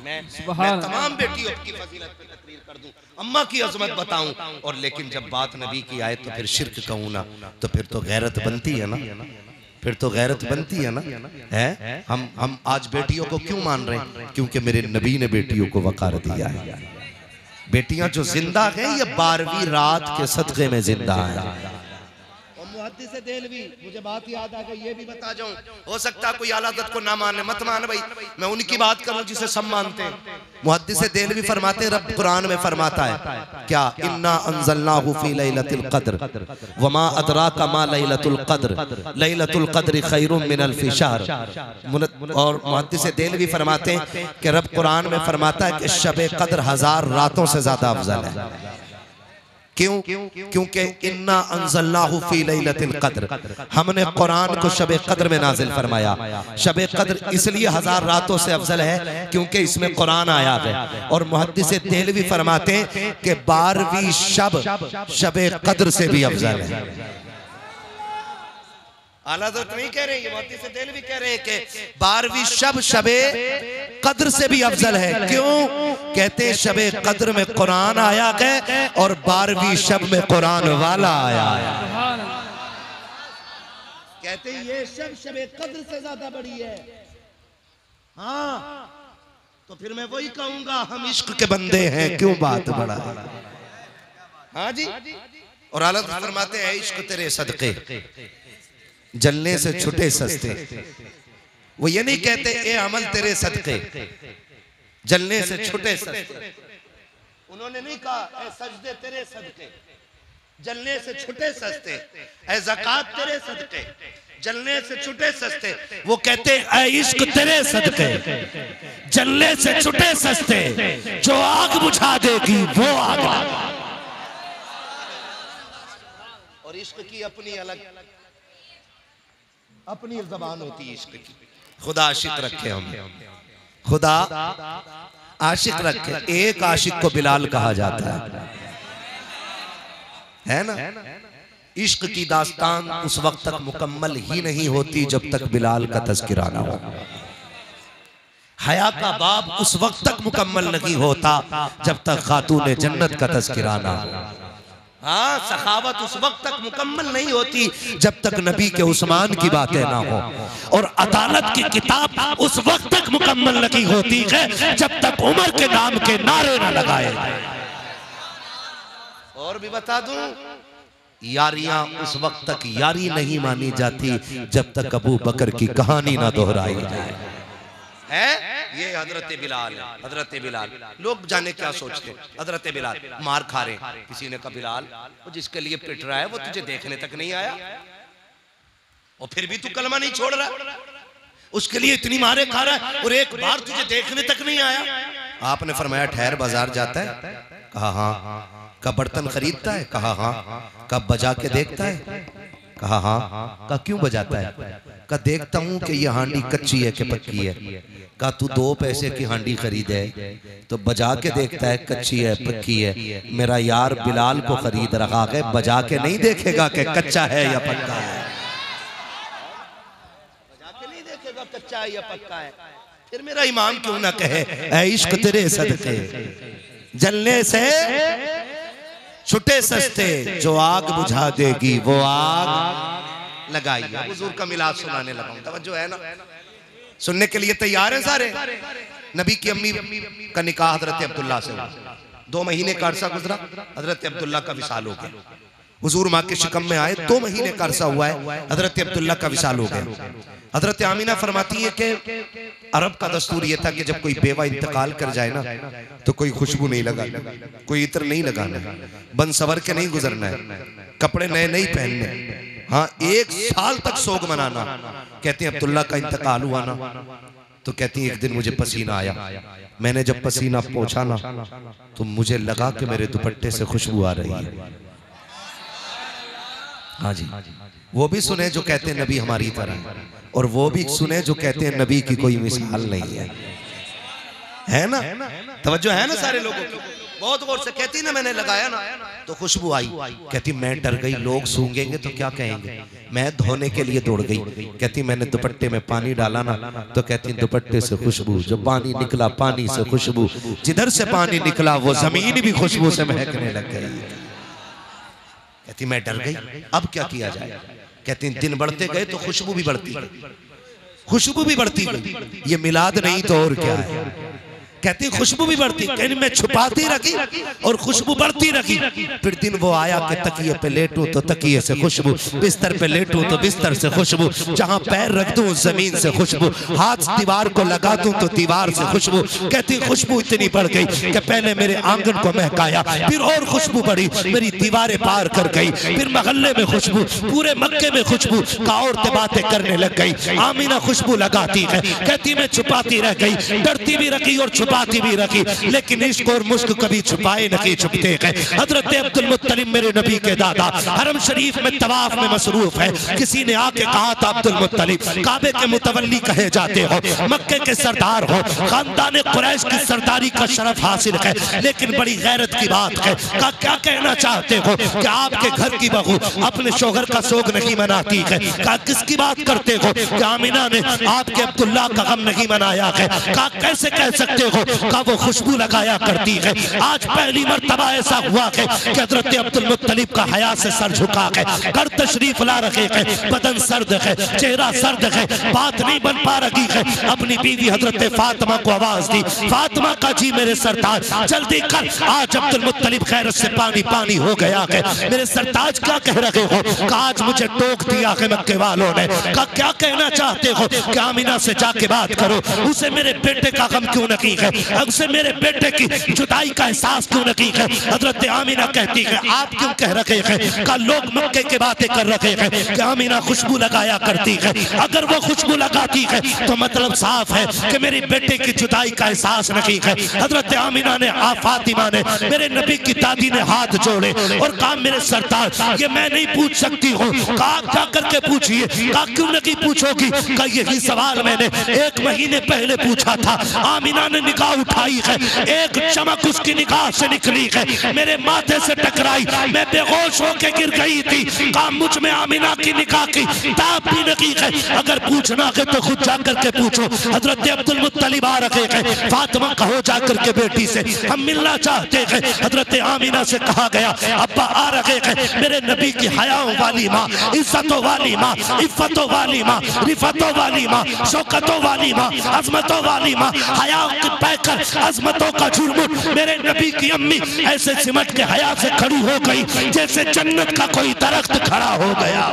मैं तमाम बेटियों की फजीलत पे तकरीर कर दूं, अम्मा की अजमत बताऊं, और लेकिन जब बात नबी की आए तो फिर शिर्क कहूं ना, तो फिर तो गैरत बनती है ना, फिर तो गैरत बनती है ना। है हम आज बेटियों को क्यों मान रहे हैं? क्योंकि मेरे नबी ने बेटियों को वकार दिया है। बेटियां जो जिंदा हैं ये 12वीं रात के सदक़े में जिंदा है। मुहद्दिस देलवी, मुझे बात याद आ गई, ये भी बता जाऊं, हो सकता है कोई आला हज़रत को ना माने, मत मान भाई, मैं उनकी बात करूं जिसे सब मानते हैं। मुहद्दिस देलवी फरमाते हैं, रब कुरान में फरमाता है क्या, इन्ना अंज़लनाहु फी लैलतिल क़द्र वमा अदराका मा लैलतुल क़द्र लैलतुल क़द्र खैरुम मिन अल्फ़ि शहर। और मुहद्दिस देलवी फरमाते हैं कि रब कुरान में फरमाता है कि शब क़द्र 1000 रातों से ज्यादा अफजल है। क्यों? क्योंकि इन्ना अंज़लनाहु फी लैलतिल क़द्र, हमने कुरान को शब क़द्र में नाजिल फरमाया। शब क़द्र इसलिए 1000 रातों से अफजल है क्योंकि इसमें कुरान आया है। और मुहद्दिस देहलवी फरमाते हैं कि 12वीं शब क़द्र से भी अफजल है। आला हज़रत नहीं कह रहे, ये मुहद्दिस देहलवी कह रहे हैं कि 12वीं शबे क़द्र से भी अफजल है। क्यों? कहते हैं शबे क़द्र में कुरान आया है और 12वीं शब में कुरान वाला आया है। कहते हैं ये शब शबे क़द्र से ज्यादा बड़ी है। हाँ, तो फिर मैं वही कहूंगा, हम इश्क के बंदे हैं, क्यों बात बड़ा है। हाँ जी। और आलत फरमाते हैं इश्क तेरे सदके जलने से छुटे सस्ते। वो ये नहीं कहते ए अमल तेरे सदके जलने से छुटे सस्ते। उन्होंने नहीं कहा ए सजदे तेरे सदके जलने से छुटे सस्ते, ए ज़कात तेरे सदके जलने से छुटे सस्ते। वो कहते ऐ इश्क तेरे सदके जलने से छुटे सस्ते, जो आग बुझा देगी वो आग। और इश्क की अपनी अलग अपनी ज़बान होती है इश्क की। खुदा आशिक रखे हम, खुदा आशिक रखे। एक आशिक को बिलाल कहा जाता है ना। इश्क की दास्तान उस वक्त तक मुकम्मल ही नहीं होती जब तक बिलाल का तज़किरा ना हो। हया का बाब उस वक्त तक मुकम्मल नहीं होता जब तक खातून जन्नत का तज़किरा ना हो। हाँ, सखावत उस वक्त तक मुकम्मल नहीं होती जब तक नबी के उस्मान की बातें ना हो। और अदालत की किताब उस वक्त तक मुकम्मल नहीं होती है जब तक उमर के नाम के नारे ना लगाए। और भी बता दूं, यारियां उस वक्त तक यारी नहीं मानी जाती जब तक अबू बकर की कहानी ना दोहराई जाए। है ये हजरत बिलाल है। हजरत बिलाल, लोग जाने क्या सोचते। हजरत बिलाल मार खा रहे, किसी ने कहा बिलाल वो जिसके लिए पिट रहा है वो तुझे देखने तक नहीं आया और फिर भी तू कलमा नहीं छोड़ रहा, उसके लिए इतनी मारे खा रहा है और एक बार तुझे देखने तक नहीं आया। आपने फरमाया ठहर, बाजार जाता है? कहा हाँ। कब बर्तन खरीदता है? कहा हाँ। कब बजा के देखता है? कहा हाँ। कहा क्यों बजाता है? कहा देखता हूं कि ये हांडी कच्ची है कि पक्की है। कहा तू 2 पैसे की हांडी खरीदे तो बजा के देखता है कच्ची है पक्की है। मेरा यार बिलाल को खरीद रखा है, बजा के नहीं देखेगा कि कच्चा है या पक्का है। बजा के नहीं देखेगा कच्चा है या पक्का है। फिर मेरा इमाम क्यों ना कहे ऐ इश्क तेरे सदके जलने से छुटे सस्ते, जो आग बुझा देगी वो आग लगाई। हुजूर का मिलाद सुनाने लगा। तवज्जो है ना, सुनने के लिए तैयार हैं सारे। नबी की अम्मी का निकाह हजरत अब्दुल्ला से हुआ। 2 महीने का अरसा गुजरा, हजरत अब्दुल्ला का विसाल हो गया। हुजूर माँ के शिकम में आए, 2 महीने का अरसा हुआ है, हजरत अब्दुल्ला का विसाल हो गया। हजरत आमीना फरमाती है कि अरब का दस्तूर यह था कि जब कोई बेवा इंतकाल कर जाए ना तो कोई खुशबू नहीं लगाना, कोई इत्र नहीं लगाना, बन सवर के नहीं गुजरना है, कपड़े नए नहीं पहनने। हाँ, 1 साल तक सोग मनाना। कहते हैं अब्दुल्ला का इंतकाल हुआ ना तो कहती है एक दिन मुझे पसीना आया, मैंने जब पसीना पोंछा ना तो मुझे लगा कि मेरे दुपट्टे से खुशबू आ रही है। हाँ जी, वो भी सुने जो कहते हैं नबी हमारी तरह, और वो भी सुने जो कहते हैं नबी की कोई मिसाल नहीं है ना। तवज्जो है ना सारे लोगों की। बहुत गौर से कहती ना मैंने लगाया ना तो खुशबू आई। कहती मैं डर गई, लोग सूंघेंगे तो क्या कहेंगे। मैं धोने के लिए दौड़ गई। कहती मैंने दुपट्टे में पानी डाला ना तो कहती दुपट्टे से खुशबू, जो पानी निकला पानी से खुशबू, जिधर से पानी निकला वो जमीन भी खुशबू से महकने लग गई। कहती मैं डर गई, अब क्या किया जाए। कहती दिन बढ़ते गए तो खुशबू भी बढ़ती गई, खुशबू भी बढ़ती गई। ये मिलाद नहीं तो और क्या है। कहती खुशबू भी बढ़ती, कहती मैं छुपाती रखी और खुशबू बढ़ती रखी। फिर दिन वो आया कि तकिए पे लेटूं तो तकिए से खुशबू, बिस्तर पे लेटूं तो बिस्तर से खुशबू, जहां पैर रख दूं जमीन से खुशबू, हाथ दीवार को लगा दूं तो दीवार से खुशबू। कहती खुशबू इतनी बढ़ गई कि पहले मेरे आंगन को महकाया, फिर और खुशबू बढ़ी, मेरी दीवारें पार कर गई, फिर मोहल्ले में खुशबू, पूरे मक्के में खुशबू का औरतें बातें करने लग गई। आमीना खुशबू लगाती है। कहती मैं छुपाती रह गई, डरती भी रखी और छुपाती भी रखी, लेकिन इश्क और मुश्क कभी छुपाए नहीं छुपते हैं। हजरत अब्दुल मुत्तलिब मेरे नबी के दादा हरम शरीफ में तवाफ में मसरूफ है। किसी ने आके कहा था अब्दुल मुत्तलिब काबे के मुतवल्ली कहे जाते हो, मक्के के सरदार हो, खानदान कुरैश की सरदारी का शरफ हासिल है, लेकिन बड़ी गैरत की बात है। का क्या कहना चाहते हो कि आपके घर की बहू अपने शोहर का सोग नहीं मनाती है। का किसकी बात करते हो कि आमिना ने आपके अब्दुल्ला का गम नहीं मनाया है। का कैसे कह सकते हो हो का वो खुशबू लगाया करती है। आज पहली मर्तबा ऐसा हुआ है कि हजरत अब्दुल मुत्तलिब का हया से सर झुका है, कर तशरीफ ला रखे है, बदन सर्द है, चेहरा सर्द है, बात नहीं बन पा रही है। अपनी बीवी हजरत फातिमा को आवाज दी, फातिमा का जी मेरे सरताज जल्दी कर। आज अब्दुल मुत्तलिब खैरत से पानी पानी हो गया है। मेरे सरताज क्या कह रहे हो? कहा आज मुझे टोक दिया है मक्के वालों ने। कहा क्या कहना चाहते हो? कि आमिना से जाके बात करो, उसे मेरे बेटे का गम क्यों नहीं है, उसे मेरे बेटे की जुदाई का एहसास क्यों नहीं है। हजरत आमिना कहती है आप क्यों कह रहे हैं? का लोग मक्के की बातें कर रहे हैं कि आमिना खुशबू लगाया करती है। अगर वो खुशबू लगाती है तो मतलब साफ है कि मेरी बेटे की जुदाई का एहसास नहीं है। हजरत आमिना ने फातिमा ने मेरे नबी की दादी ने हाथ जोड़े और कहा मेरे सरताज ये मैं नहीं पूछ सकती हूँ। कहा क्या करके पूछिए? कहा क्यों नहीं पूछोगी? कहा यही सवाल मैंने 1 महीने पहले पूछा था। आमिना ने निगाह उठाई है, एक चमक उसकी निगाह से निकली है, मेरे माथे से टकराई, मैं बेहोश होके गिर गई थी। कहा मुझ में आमिना की निगाह की ताब भी नहीं है। अगर पूछना है तो खुद जाकर के पूछो। हजरत अब्दुल मुत्तलिब आ रखे हैं, फातिमा कहो जाकर के बेटी से हम मिलना चाहते हैं। हजरत आमिना से कहा गया अब्बा आ रहे हैं, मेरे नबी की हयाओं वाली माँ, इज्जतों वाली माँ, इफ्फतों वाली माँ, रिफतों वाली माँ, शौकतों वाली माँ, अजमतों वाली माँ, हयाओं की पैकर अजमतों का झुरमुट मेरे नबी की अम्मी ऐसे सिमट के हया से खड़ी हो गई जैसे जन्नत का कोई दरख्त खड़ा हो गया।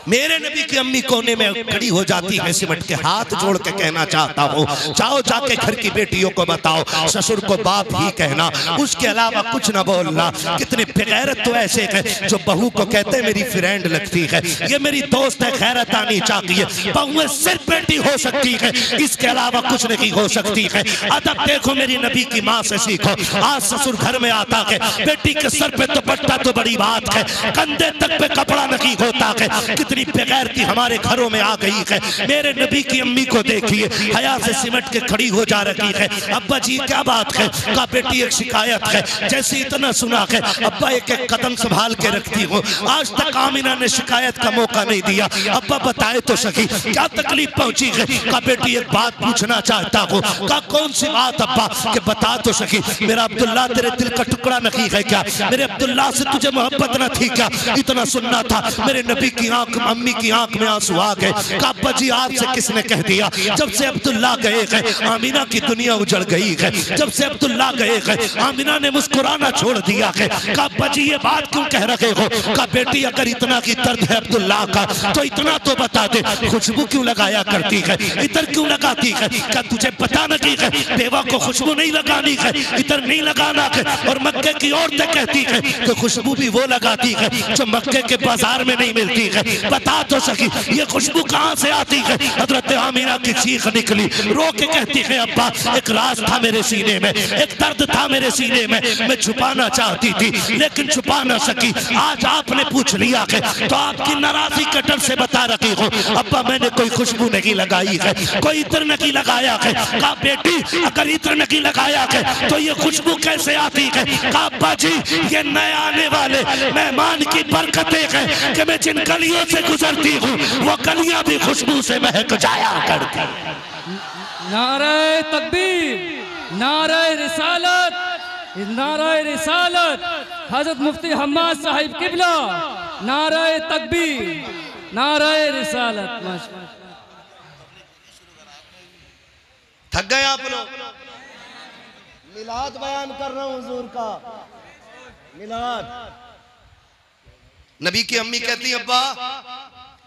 मेरे नबी की अम्मी कोने में खड़ी हो जाती है, सिमट के हाथ जोड़ के कहना चाहता हूँ जाओ जाके घर की बेटियों को बताओ, ससुर को बाप ही कहना, उसके अलावा कुछ ना बोलना। कितने बेगैरत तो ऐसे हैं जो बहू को कहते हैं मेरी फ्रेंड लगती है, ये मेरी दोस्त है, खैरत आनी चाहिए। बहुएं सिर्फ बेटी हो सकती है, इसके अलावा कुछ नहीं हो सकती है। अदब देखो मेरी नबी की माँ से सीखो। आज ससुर घर में आता है, बेटी के सर पे दुपट्टा तो बड़ी बात है, कंधे तक पे कपड़ा नहीं होता है। कितनी बेगैरती हमारे घरों में आ गई है। मेरे नबी की अम्मी को देखिए, हया से सिमट के खड़ी हो जा रही है। अब्बा जी क्या बात है? का बेटी एक शिकायत है। जैसे इतना सुना है अब्बा एक एक कदम संभाल के रखती हूँ, आज तक आमिना ने शिकायत का मौका नहीं दिया। अब्बा बताए तो सही क्या तकलीफ पहुंची है? का बेटी एक बात पूछना चाहता हूँ। का कौन सी बात अब्बा? के बता तो सही। मेरा अब्दुल्ला तेरे दिल का टुकड़ा नहीं है क्या? मेरे अब्दुल्ला से तुझे मोहब्बत न थी क्या? इतना सुनना था। मेरे नबी की आंख, अम्मी की आंख में आंसू आ गए। का अब्बा जी आपसे किसने कह दिया? जब से अब्दुल्ला गए हैं आमिना की दुनिया उजड़ गई है। जब से अब्दुल्ला गए हैं आमिना ने मुस्कुराना छोड़ दिया है। का अब्बा जी ये बात क्यों कह रहे हो? का बेटी अगर इतना की दर्द है अब्दुल्ला का तो इतना तो बता दे, खुशबू क्यों लगाया करती है, इतर क्यों लगाती है? क्या तुझे पता नहीं है बेवा को खुशबू नहीं लगानी है, इतर नहीं लगाना है? और मक्के की औरतें कहती है कि खुशबू भी वो लगाती है जो मक्के के बाजार में नहीं मिलती है। बता तो सकी ये खुशबू कहाँ से आती है? हजरत आमिना की चीख निकली, रो के कहती है अब्बा एक राज था मेरे सीने में, एक दर्द था मेरे सीने में, मैं छुपाना चाहती थी लेकिन छुपा ना सकी। आज आपने पूछ लिया है तो आपकी नाराजगी के डर से बता रही हूँ अब्बा मैंने कोई खुशबू नहीं लगाई है, कोई इत्र नहीं लगाया है। कहा बेटी अगर इत्र नहीं लगाया है तो ये खुशबू कैसे आती है? कहा अब्बा जी ये नए आने वाले मेहमान की बरकतें हैं कि मैं जिन गलियों से गुजरती हूँ वो गलियां भी खुशबू से महक जाया करती। नारे तकबीर, नारे रिसालत, नारे रिसालत, हजरत मुफ्ती हम्माद साहिब किबला, नारे तकबीर, नारे रिसालत। थक गए आप लोग? मिलाद बयान कर रहा हूं हुजूर का, मिलाद। नबी की अम्मी कहती है अब्बा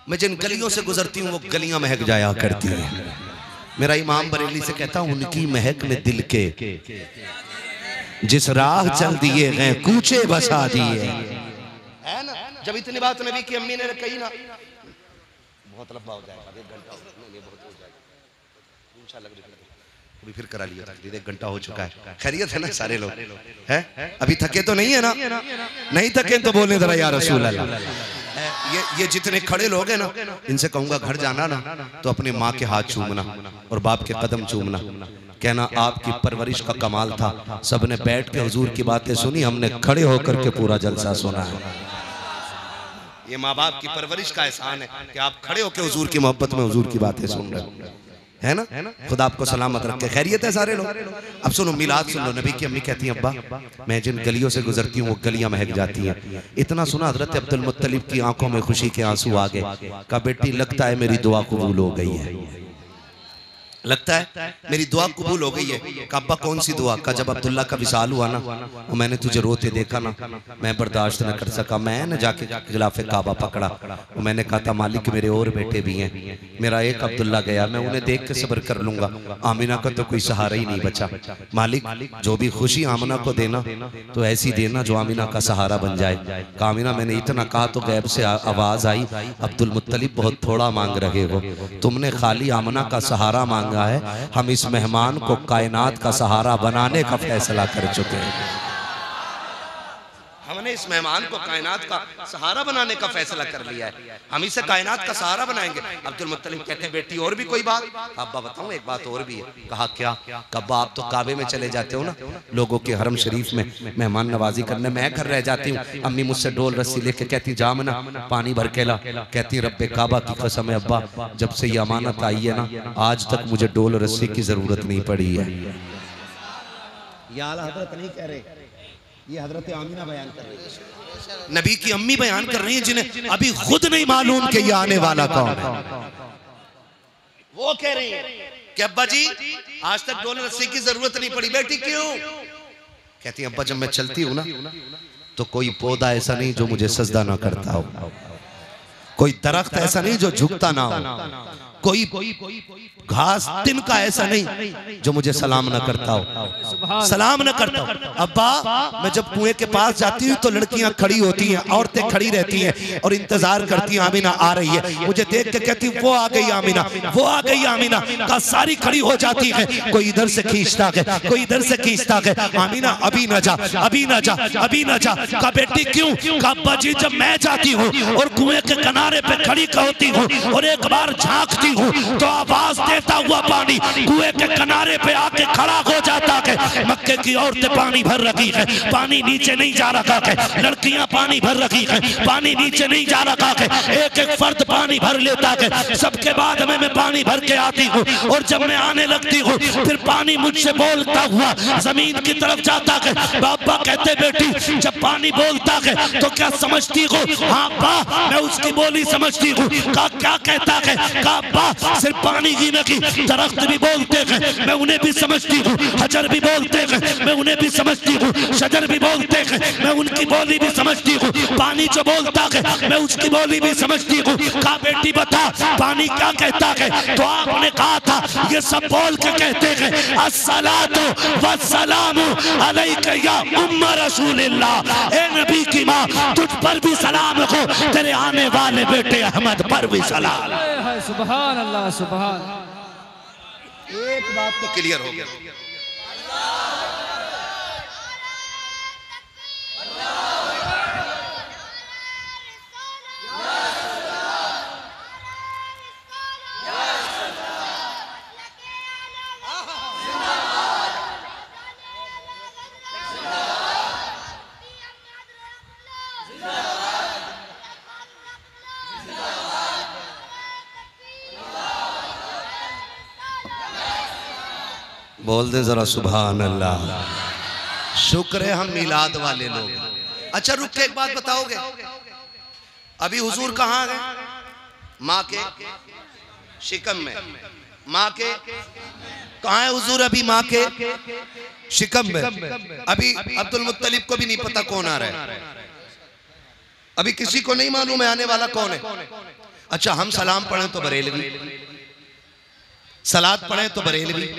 मैं जिन गलियों से गुजरती हूँ वो गलियां महक जाया करती हैं। मेरा इमाम बरेली से कहता हूँ उनकी महक ने दिल के जिस राह चल दिए हैं कूचे बसा दिए। है ना? जब इतनी बात नबी की अम्मी ने कही ना, बहुत लंबा हो जाएगा, 1 घंटा बहुत हो जाएगा इंशाल्लाह। अभी फिर करा लिया, 1 घंटा हो चुका है। खैरियत है ना सारे लोग? है अभी थके तो नहीं है ना? नहीं थके तो बोले जरा या रसूल अल्लाह। ये जितने खड़े लोग हैं ना इनसे कहूंगा घर जाना ना तो अपने माँ के हाथ चूमना और बाप के कदम चूमना कहना आपकी परवरिश का कमाल था। सबने बैठ के हुजूर की बातें सुनी, हमने खड़े होकर के पूरा जलसा सुना है। ये माँ बाप की परवरिश का एहसान है कि आप खड़े होकर हुजूर की मोहब्बत में हुजूर की बातें सुन रहे हो, है ना। खुदा आपको सलामत रखे। खैरियत है सारे लोग। अब सुनो मिलाद सुन लो। नबी की अम्मी कहती हैं, अब्बा मैं जिन गलियों से गुजरती हूँ वो गलियां महक जाती हैं। इतना सुना हजरत अब्दुल मुत्तलिब की आंखों में खुशी के आंसू आ गए। कहा बेटी लगता है मेरी दुआ कबूल हो गई है, लगता है मेरी दुआ कबूल हो गई है। कहा अब्बा कौन सी दुआ? का जब अब्दुल्ला का विसाल हुआ ना, वो मैंने तुझे रोते देखा ना, मैं बर्दाश्त न कर सका, मैं न जाके खिलाफे काबा पकड़ा। वो मैंने कहा था मालिक मेरे और बेटे भी हैं, मेरा एक अब्दुल्ला गया, मैं उन्हें देख के सब्र कर लूंगा, आमिना का तो कोई सहारा ही नहीं बचा। मालिक जो भी खुशी आमिना को देना तो ऐसी देना जो आमिना का सहारा बन जाए। कहा आमिना मैंने इतना कहा तो गैब से आवाज आई, अब्दुल मुत्तलिब बहुत थोड़ा मांग रहे हो, तुमने खाली आमिना का सहारा मांगा है, हम इस मेहमान को कायनात का सहारा बनाने का फैसला कर चुके हैं। हमने इस मेहमान को कायनात का सहारा बनाने का फैसला कर लिया है, हम इसे कायनात का सहारा बनाएंगे। अब्दुल मुत्तलिब कहते हैं बेटी और भी कोई बात? अब्बा बताऊं एक बात और भी है। कहा क्या? कब्बा आप तो काबे में चले जाते हो ना, लोगों के हरम शरीफ में मेहमान नवाजी करने, मैं घर रह जाती हूँ। अम्मी मुझसे डोल रस्सी लेके कहती जामना पानी भर के ला। कहती रब्बे काबा की कसम है अब्बा जब से ये अमानत आई है ना, आज तक मुझे डोल रस्सी की जरूरत नहीं पड़ी है। या हजरत नहीं कह रहे, ये हजरत आमिना बयान कर रही है, नबी की अम्मी बयान कर रही है, जिन्हें अभी खुद नहीं मालूम कि ये आने वाला कौन है। वो कह रही है कि अब्बा जी आज तक डोल रस्सी की जरूरत नहीं पड़ी। बेटी क्यों? कहती है अब्बा जब मैं चलती हूँ ना तो कोई पौधा ऐसा नहीं जो मुझे सजदा ना करता हो, कोई दरख्त ऐसा नहीं जो झुकता ना हो, कोई घास तिनका ऐसा नहीं जो मुझे सलाम न करता हो, सलाम न करता हो। अब्बा मैं जब कुएं के पास जाती हूँ तो लड़कियां खड़ी होती हैं, औरतें खड़ी रहती हैं और इंतजार करती हैं आमिना आ रही है। मुझे देख के कहती वो आ गई आमिना, वो आ गई आमिना। का सारी खड़ी हो जाती है, कोई इधर से खींचता है, कोई इधर से खींचता है। आमिना अभी न जा, अभी न जा, अभी न जा। का बेटी क्यों? का अब्बा जी जब मैं जाती हूँ और कुएं के किनारे पे खड़ी होती हूँ और एक बार झांकती तो आवाज देता हुआ पानी कुएं के किनारे पे आके खड़ा हो जाता है। मक्के की औरतें पानी भर रखी है, पानी नीचे नहीं जा रखा है, लड़कियां पानी भर रखी है, पानी नीचे नहीं जा रखा है। एक एक फर्द पानी भर लेता है, सबके बाद में मैं पानी भर के आती हूँ और जब मैं आने लगती हूँ फिर पानी मुझसे बोलता हुआ जमीन की तरफ जाता है। बाबा कहते बेटी जब पानी बोलता है तो क्या समझती हो? हाँ बा मैं उसकी बोली समझती हूँ। का क्या कहता है? का बा सिर्फ पानी ही नहीं, दरख्त भी बोलते हैं, मैं उन्हें भी समझती हूँ, हजर भी बोलते हैं, मैं उन्हें भी समझती हूँ, शजर भी बोलते हैं, मैं उनकी बोली भी समझती हूँ, पानी जो बोलता है मैं उसकी बोली भी समझती हूँ। कहा बेटी बता पानी क्या कहता है? तो आपने कहा था ये सब बोल के कहते हैं अस्सलातु वस्सलामु अलैका या उम्मा रसूलिल्लाह। ए नबी की माँ तुझ पर भी सलाम हो, तेरे आने वाले बेटे अहमद पर भी सलाम। सुभान अल्लाह सुभान। एक बात तो क्लियर हो गया, बोल दे जरा सुभान अल्लाह। शुक्र है हम मिलाद वाले लोग। अच्छा रुक के एक बात बताओगे, अभी हुजूर कहाँ गए? माँ के शिकम में। माँ के कहाँ है हुजूर? अभी माँ के शिकम में। अभी अब्दुल मुत्तलिब को भी नहीं पता कौन आ रहा है, अभी किसी को नहीं मालूम है आने वाला कौन है। अच्छा हम सलाम पढ़ें तो बरेलवी, सलात पढ़ें तो बरेलवी,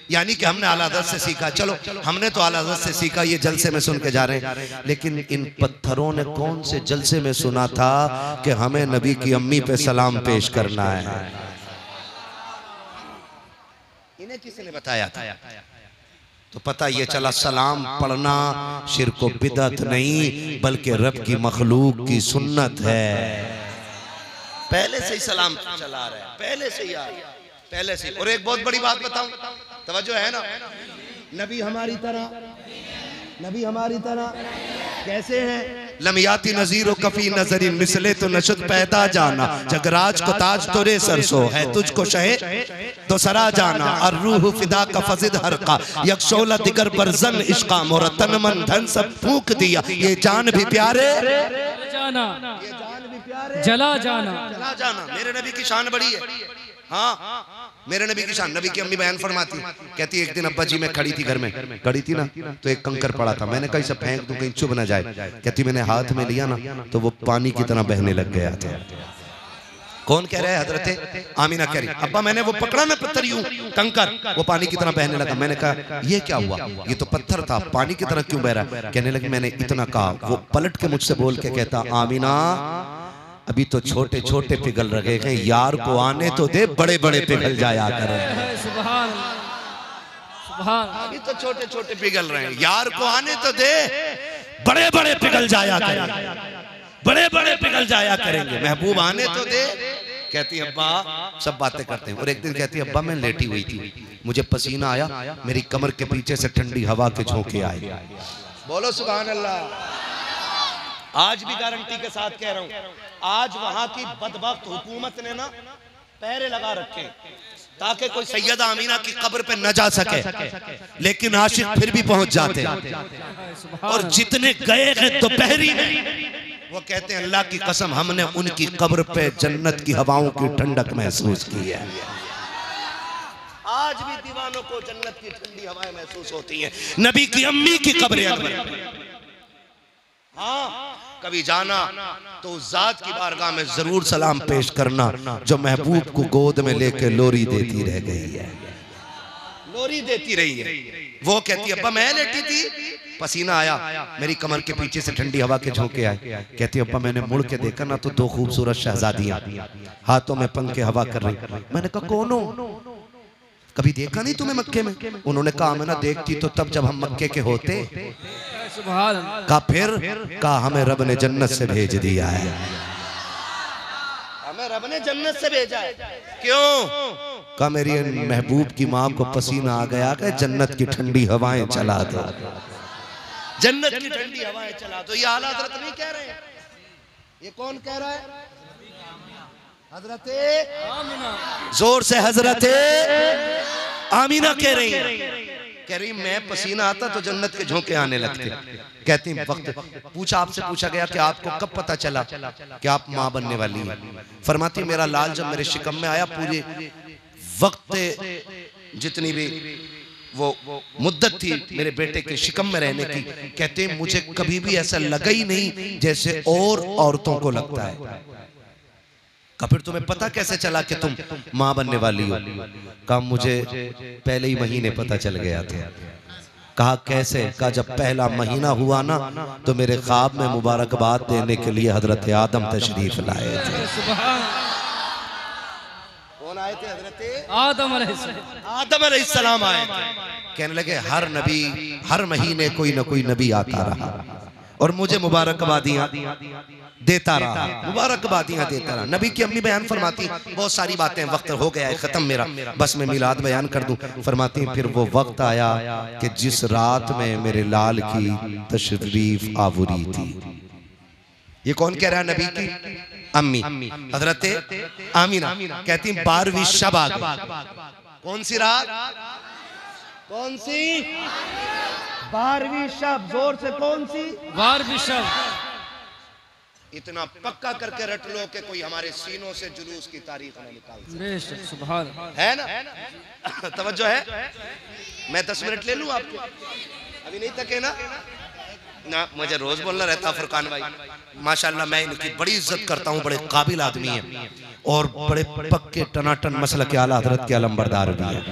यानी कि हमने आला हज़रत से सीखा। चलो हमने तो आला हज़रत से सीखा, ये जलसे में सुन के जा रहे हैं, लेकिन इन पत्थरों ने कौन से जलसे में सुना था कि हमें नबी की अम्मी पे सलाम पेश करना है? इन्हें किसने बताया था? तो पता ये चला सलाम पढ़ना शिर्क व बिदअत नहीं बल्कि रब की मखलूक की सुन्नत है। पहले से ही सलाम चला रहा है, पहले से ही, पहले से। और एक बहुत बड़ी बात बताऊं, तवज्जो है ना? नबी हमारी तरह, नबी हमारी तरह कैसे हैं? लमियाती नजीर कफी नजरिन मिसले तो नशद पैदा जाना, जगराज को ताज तोरे सरसो है तुझको शहे तो सरा जाना, और रूह फिदा का फजिद हरका यकशोला दिगर बरजन इश्का मोरा तन मन धन सब फूक दिया, ये जान भी प्यारे जाना, ये जान भी प्यारे जला जाना, चला जाना। मेरे नबी की शान बड़ी है। हाँ, मेरे नबी की शान। नबी की अम्मी बयान फरमाती, कहती एक दिन अब्बा जी मैं खड़ी थी, घर में खड़ी थी ना, तो एक कंकर पड़ा था, मैंने कहा इसे फेंक दूं कहीं चुभ ना जाए। कहती मैंने हाथ में लिया ना तो वो पानी की तरह बहने लग गया था। कौन कह रहा है? हजरत आमीना कह रही, अब्बा मैंने वो पकड़ा ना पत्थर यूं कंकर, वो पानी की तरह बहने लगा। मैंने कहा ये क्या हुआ? ये तो पत्थर था, पानी की तरह क्यों बह रहा है? कहने लगी मैंने इतना कहा, वो पलट के मुझसे बोल के कहता, आमीना अभी तो छोटे छोटे पिघल रहे हैं, यार को आने तो दे, बड़े बड़े पिघल जाया करें। सुभान सुभान, अभी तो छोटे छोटे पिघल रहे हैं, यार को आने तो दे, बड़े बड़े पिघल जाया करेंगे, बड़े बड़े पिघल जाया करेंगे, महबूब आने तो दे। कहती अब्बा सब बातें करते हैं। और एक दिन कहती अब्बा मैं लेटी हुई थी, मुझे पसीना आया, मेरी कमर के पीछे से ठंडी हवा के झोंके आए। बोलो सुभान अल्लाह। आज भी गारंटी के साथ कह रहा हूं, आज वहां की बदबख्त हुकूमत ने ना पहरे लगा रखे ताकि कोई सैयदा आमीना की कब्र पे न जा सके, लेकिन आशिक फिर भी पहुंच जाते हैं। और जितने गए हैं दोपहरी में, वो कहते हैं अल्लाह की कसम हमने उनकी कब्र पे जन्नत की हवाओं की ठंडक महसूस की है। आज भी दीवानों को जन्नत की ठंडी हवाएं महसूस होती हैं। नबी की अम्मी की कब्र, हाँ कभी जाना तो उस जात की बारगाह में जरूर सलाम पेश करना जो महबूब को गोद में लेके लोरी देती रह गई है, लोरी देती रही है। वो कहती है अब्बा मैं लेटी थी, पसीना आया, मेरी कमर के पीछे से ठंडी हवा के झोंके आए। कहती अब्बा मैंने मुड़ के देखा ना तो दो खूबसूरत शहजादियां हाथों में पंखे हवा कर रही। मैंने कहा कौन हो? कभी देखा नहीं तुम्हें मक्के में? उन्होंने कहा मैं ना देखती तो तब जब हम मक्के के होते। कहा फिर? कहा हमें रब ने जन्नत से भेज दिया है, हमें रब ने जन्नत से भेजा है। क्यों? कहा मेरी महबूब की माँ को पसीना आ गया कि जन्नत की ठंडी हवाएं चला दो, जन्नत की ठंडी हवाएं चला दो। ये आला हजरत नहीं कह रहे हैं, ये कौन कह रहा है? हजरते आमीना, जोर से हजरते आमीना कह रही है। कह रही मैं पसीना आता तो जन्नत के झोंके आने लगते। कहती वक्त पूछा, आपसे पूछा गया कि आपको कब पता चला कि आप माँ बनने वाली हैं? फरमाती मेरा लाल जब मेरे शिकम में आया, पूरे वक्त जितनी भी वो मुद्दत थी मेरे बेटे के शिकम में रहने की, कहते मुझे कभी भी ऐसा लगा ही नहीं जैसे और औरतों को लगता है। कहा फिर तुम्हें पता कैसे चला कि तुम माँ बनने वाली हो? कहा मुझे पहले ही महीने पता चल गया था। कहा कैसे? कहा जब पहला महीना हुआ ना तो मेरे ख्वाब में मुबारकबाद देने के लिए हजरत आदम तशरीफ लाए थे। कौन आए थे? हजरत आदम अलैहिस्सलाम आए थे। कहने लगे हर नबी हर महीने कोई ना कोई नबी आता रहा और मुझे मुबारकबादियां देता रहा, मुबारकबादियां देता रहा। नबी की अम्मी बयान फरमाती बहुत सारी बातें, वक्त हो गया है खत्म मेरा, बस मैं मिलाद बयान कर दूं। फरमाती फिर वो वक्त आया कि जिस रात में मेरे लाल की तशरीफ आवरी थी। ये कौन कह रहा है? नबी की अम्मी हजरत आमीना कहती 12वीं शब आ गई। कौन सी रात? कौन सी? 12वीं शब। जोर से कौन सी? 12वीं शब। इतना पक्का करके रट लो कि कोई हमारे सीनों से जुलूस की तारीख न निकाल सके। सुभान है ना? तवज्जो है? मैं 10 मिनट ले लूं आपको? अभी नहीं थके ना? ना मुझे रोज बोलना रहता। फुरकान भाई माशाल्लाह मैं इनकी बड़ी इज्जत करता हूँ, बड़े काबिल आदमी हैं और बड़े पक्के टनाटन मसलक आला हजरत के अलंबरदार भी हैं।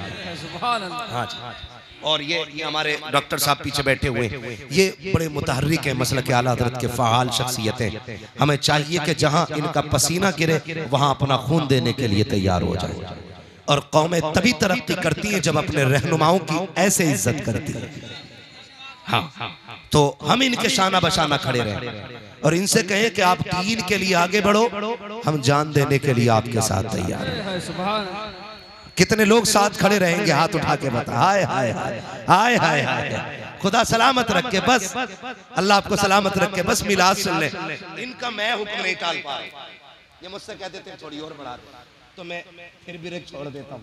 हाँ जी। और ये हमारे डॉक्टर साहब पीछे बैठे हुए, ये बड़े मुतहर्रिक हैं, मसलक आला हजरत के फ़आल शख्सियतें। हमें चाहिए कि जहाँ इनका पसीना गिरे वहाँ अपना खून देने के लिए तैयार हो जाए। और कौमें तभी तरक्की करती हैं जब अपने रहनुमाओं की ऐसे इज्जत करती है। हाँ, तो हम इनके शाना बशाना खड़े रहें और इनसे कहें कि आप दीन के लिए आगे बढ़ो, हम जान देने के लिए आपके साथ तैयार हैं। कितने लोग साथ खड़े रहेंगे? हाथ उठा के बता। हाय हाय हाय हाय हाय हाय। खुदा सलामत रखे, बस अल्लाह आपको सलामत रखे। बस मिलाद सुन ले। इनका मैं हुक्म नहीं टाल पा रहा। ये मुझसे कह देते हैं थोड़ी और बढ़ा दे, तो मैं फिर भी छोड़ देता हूँ।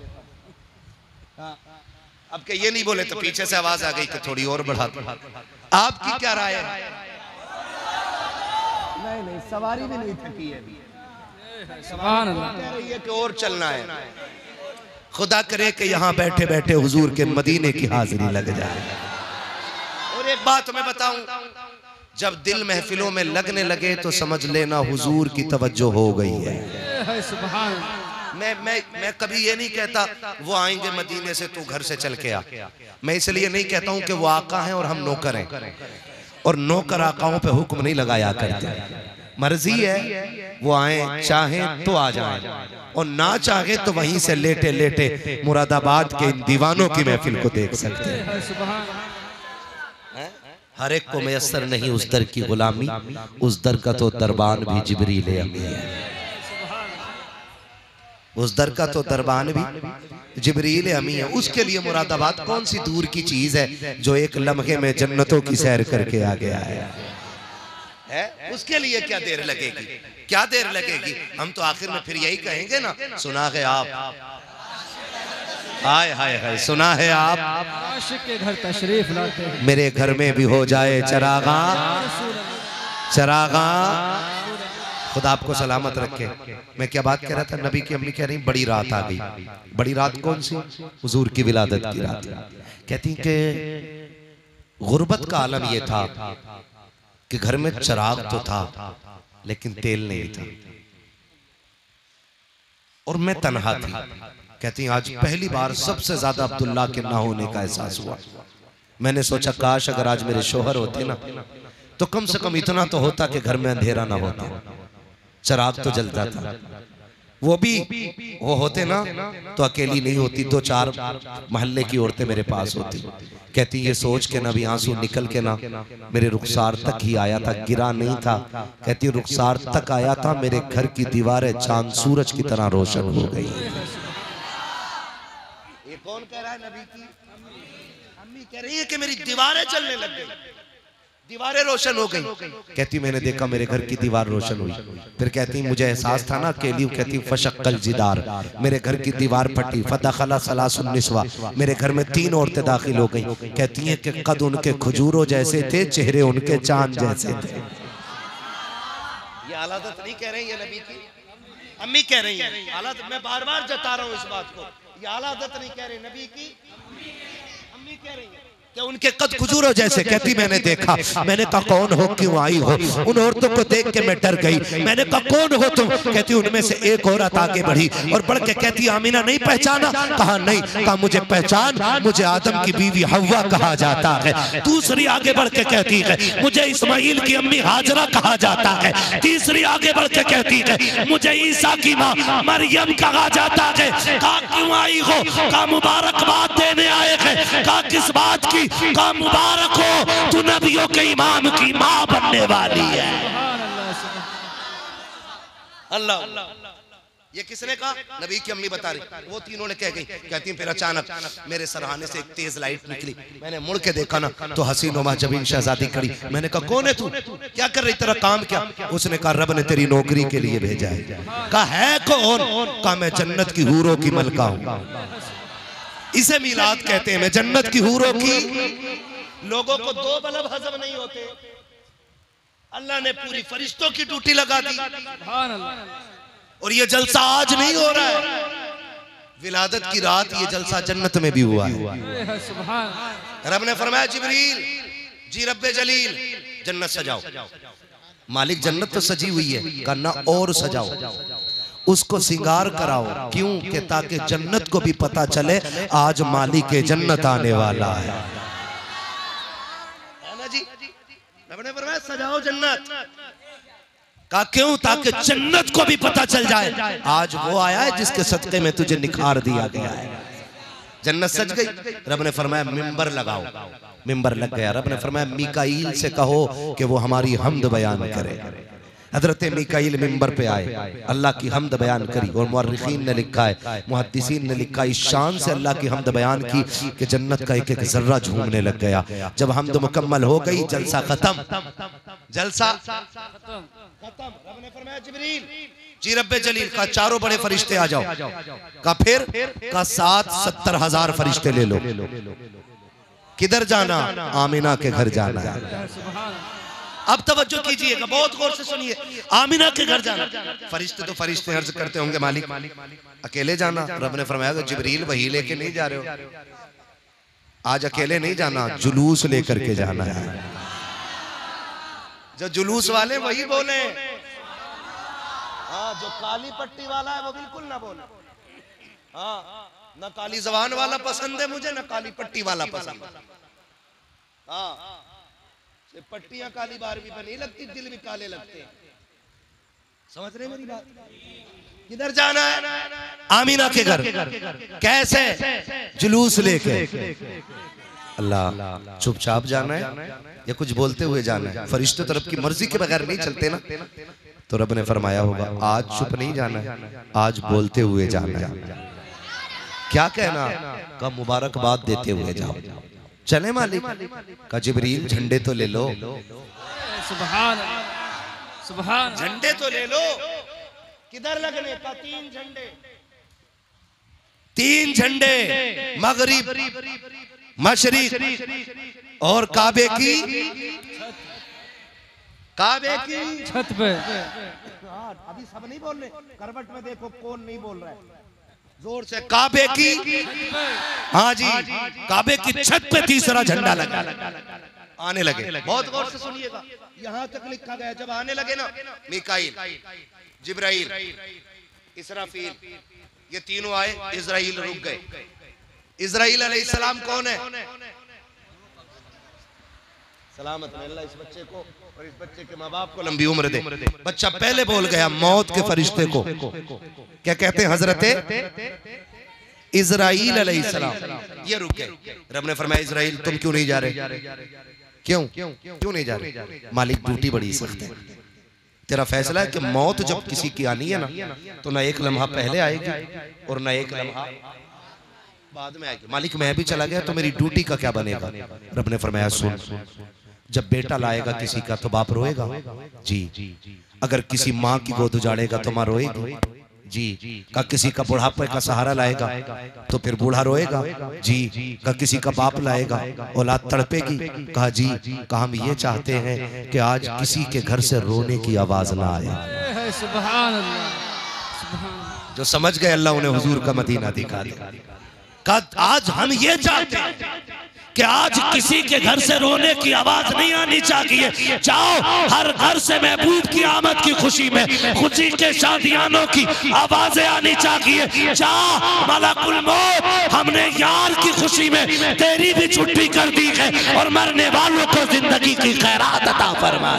अब के ये नहीं बोले तो पीछे से आवाज आ गई कि थोड़ी और बढ़ा दो। आपकी क्या राय है? नहीं, सवारी भी नहीं थकी है अभी। सुभान अल्लाह। कह रही है कि और चलना है। खुदा करे कि यहाँ बैठे बैठे हुजूर के मदीने की हाजिरी लग जाए। और एक बात मैं बताऊं, जब दिल महफिलों में लगने लगे तो समझ लेना हुजूर की तवज्जो हो गई है। सुभान। मैं कभी ये नहीं कहता वो आएंगे मदीने से तू घर से चल के आ। मैं इसलिए नहीं कहता हूं कि वो आका हैं और हम नौकर हैं, और नौकर आकाओं पे हुक्म नहीं लगाया करते। मर्जी है वो आए, चाहें तो आ जाएं, और ना चाहे तो वहीं से लेटे लेटे मुरादाबाद के इन दीवानों की महफिल को देख सकते हैं। हर एक को मयसर नहीं उस दर की गुलामी, उस दर का तो दरबान भी जिब्रील अमी है। उस दर का तो दरबान भी जिब्रील अमी है। उसके लिए मुरादाबाद कौन सी दूर की चीज है जो एक लम्हे में जन्नतों की सैर करके आ गया है? उसके लिए क्या देर लगेगी, क्या देर लगेगी? हम तो आखिर में फिर यही कहेंगे ना, सुना है आप, हाय हाय हाय, सुना है आप, आशिक के घर तशरीफ लाते हैं। मेरे घर में भी हो जाए चरागा चरागा। खुदा आपको सलामत रखे। मैं क्या बात कह रहा था? नबी की अम्मी कह रही बड़ी रात आ गई। बड़ी रात कौन सी? हुजूर की विलादत की रात। कहती कि गुर्बत का आलम यह था कि घर में चिराग तो था लेकिन तेल नहीं था, और मैं तन्हा थी। कहती आज पहली बार सबसे ज्यादा अब्दुल्ला के ना होने का एहसास हुआ। मैंने सोचा काश अगर आज मेरे शोहर होते ना तो कम से कम इतना तो होता कि घर में अंधेरा ना होता, चिराग तो जलता था। वो भी वो होते ना तो अकेली नहीं होती, दो चार मोहल्ले की औरतें मेरे पास होती। कहती ये सोच के ना भी आंसू निकल के ना मेरे रुखसार तक ही आया था, गिरा नहीं था। कहती रुखसार तक आया था, मेरे घर की दीवारें चांद सूरज की तरह रोशन हो गई। ये कौन कह रहा है? नबी की अम्मी कह रही है कि मेरी दीवारें चलने लग गई, दीवारें रोशन हो गई। कहती मैंने देखा मेरे घर की दीवार रोशन हुई। फिर कहती मुझे एहसास था ना अकेली। कहती फशक्कल जिदार, मेरे घर की दीवार फटी। फदखला सलासुन निस्वा, मेरे घर में 3 औरतें दाखिल हो गई। कहती हैं कि कद उनके खजूरों जैसे थे, चेहरे उनके चांद जैसे थे। ये आलादत नहीं कह रही है नबी की अम्मी कह रही है। आलादत मैं बार बार जता रहा हूँ इस बात को। ये आलादत नहीं कह रही, नबी की अम्मी कह रही है कि उनके कद खजूरों जैसे। कहती मैंने देखा, मैंने कहा कौन हो, क्यों आई हो? उन औरतों को देख के मैं डर गई। मैंने कहा कौन हो तुम? कहती उनमें से एक औरत आगे बढ़ी और बढ़ के कहती आमीना नहीं पहचाना? कहा नहीं। कहा मुझे पहचान, मुझे आदम की बीवी हव्वा कहा जाता है। दूसरी आगे बढ़ के कहती है मुझे इस्माइल की अम्मी हाजरा कहा जाता है। तीसरी आगे बढ़ के कहती है मुझे ईसा की माँ मरियम कहा जाता है। कहा क्यों आई हो? कहा मुबारकबाद देने आए हैं। कहा किस बात की? का मुबारक हो, तू नबियों के इमाम की मां बनने वाली है। अल्लाह। ये किसने कहा? नबी की अम्मी बता रही। वो तीनों ने कह गई। कहती फिर अचानक मेरे सरहाने से एक तेज लाइट निकली। मैंने मुड़ के देखा ना तो हसीन नुमा जबीन शहजादी खड़ी। मैंने कहा कौन है तू? क्या कर रही, तेरा काम क्या? उसने कहा रब ने तेरी नौकरी के लिए भेजा है। कहा है कौन? कहा मैं जन्नत की हूरों की मलका हूं। इसे मिलाद कहते हैं। मैं जन्नत की हूरों की। लोगों को 2 बल्ब हजम नहीं होते, अल्लाह ने पूरी फरिश्तों की ड्यूटी लगा दी। और ये जलसा आज नहीं हो रहा है, विलादत की रात ये जलसा जन्नत में भी हुआ है। रब ने फरमाया जिब्रील जी रब्बे जलील जन्नत सजाओ। मालिक जन्नत तो सजी हुई है, करना और सजाओ, उसको सिंगार कराओ। क्यों? कि ताकि जन्नत को भी पता चले आज मालिक के जन्नत आने वाला है ना जी। रब ने फरमाया सजाओ जन्नत। कहा क्यों? ताकि जन्नत को भी पता चल जाए आज वो आया है जिसके सदके में तुझे निखार दिया गया है। जन्नत सज गई। रब ने फरमाया मिंबर लगाओ। मिंबर लग गया। रब ने फरमाया मीकाईल से कहो कि वो हमारी हम्द बयान करे। हजरत मीकाईल मिंबर पे आए, अल्लाह की हम्द बयान करी और मुअर्रिखीन ने लिखा है, मुहद्दिसीन ने लिखा, इस शान से अल्लाह की हम्द बयान की कि जन्नत का एक एक जर्रा झूमने लग गया। जब हम्द मुकम्मल हो गई, जलसा खत्म, जलसा खत्म। रब ने फरमाया जिब्रील जी रब्बे जलील का चारों बड़े फरिश्ते आ जाओ। का फिर का 70,000 फरिश्ते ले लो। किधर जाना? आमिना के घर जाना है। अब तवज्जो कीजिएगा, बहुत गौर से सुनिए। आमिना के घर जाना। फरिश्ते तो फरिश्ते अर्ज करते होंगे मालिक अकेले जाना? रब ने फरमाया जिब्रील वही लेके नहीं जा रहे हो, आज अकेले नहीं जाना, जुलूस लेकर के जाना है। जो जुलूस वाले वही बोले, हाँ जो काली पट्टी वाला है वो बिल्कुल ना बोले। हाँ ना काली जबान वाला पसंद है मुझे, ना काली पट्टी वाला पसंद है। हाँ पट्टियां काली बारहवीं पे नहीं लगती, दिल भी काले लगते हैं। समझ रहे मेरी बात? किधर जाना है? आमीना के घर। कैसे? जुलूस लेके। अल्लाह चुपचाप जाना है या कुछ बोलते हुए जाना है? फरिश्ते तरफ की मर्जी के बगैर नहीं चलते ना। तो रब ने फरमाया होगा आज चुप नहीं जाना है, आज बोलते हुए जाना है। क्या कहना? का मुबारकबाद देते हुए जाओ। चले मालिक? का जिब्रील झंडे तो ले लो। सुभान सुभान, झंडे तो ले लो। किधर लगने? का 3 झंडे, 3 झंडे, मगरिब, मशरिक और काबे की छत पे। अभी सब नहीं बोल रहे, करवट में देखो कौन नहीं बोल रहा है जोर से। काबे की, हाँ जी, काबे की छत पे तीसरा झंडा लगा, आने लगे। बहुत गौर से सुनिएगा, यहाँ तक लिखा गया जब आने लगे ना मीकाईल, जिब्राइल, इसराफील, ये तीनों आए, इजराइल रुक गए। इजराइल अलैहिस्सलाम कौन है? सलामत अल्लाह इस बच्चे को और इस बच्चे के माँ बाप को लंबी उम्र दे। बच्चा पहले बोल गया मौत के फरिश्ते को। क्या कहते हैं? हजरत इजराइल अलैहिस्सलाम। ये रुक गए। रब ने फरमाया इजराइल तुम क्यों नहीं जा रहे? क्यों नहीं जा रहे? मालिक ड्यूटी बड़ी सख्त है, तेरा फैसला है कि मौत जब किसी की आनी है ना तो ना एक लम्हा पहले आएगी और ना एक लम्हा बाद में आएगी। मालिक मैं भी चला गया तो मेरी ड्यूटी का क्या बनेगा? रब ने फरमाया सुन, जब बेटा लाएगा किसी का तो बाप रोएगा जी, अगर किसी माँ की गोद उजाड़ेगा तो माँ रोएगी जी, का किसी का बुढ़ापे का सहारा लाएगा तो फिर बूढ़ा रोएगा जी, का किसी का बाप लाएगा औलाद तड़पेगी। कहा जी, का हम ये चाहते हैं कि आज किसी के घर से रोने की आवाज ना आए। सुभान अल्लाह। जो समझ गए अल्लाह उन्हें हुजूर का मदीना दिखा दिया। आज हम ये चाहते हैं कि आज किसी के घर से रोने की आवाज नहीं आनी चाहिए। जाओ हर घर से महबूब की आमद की खुशी में खुशी के शादियानों की आवाजें आनी चाहिए। जाओ मलकुल मौत, हमने यार की खुशी में तेरी भी छुट्टी कर दी है और मरने वालों को जिंदगी की खैरात अता फरमा।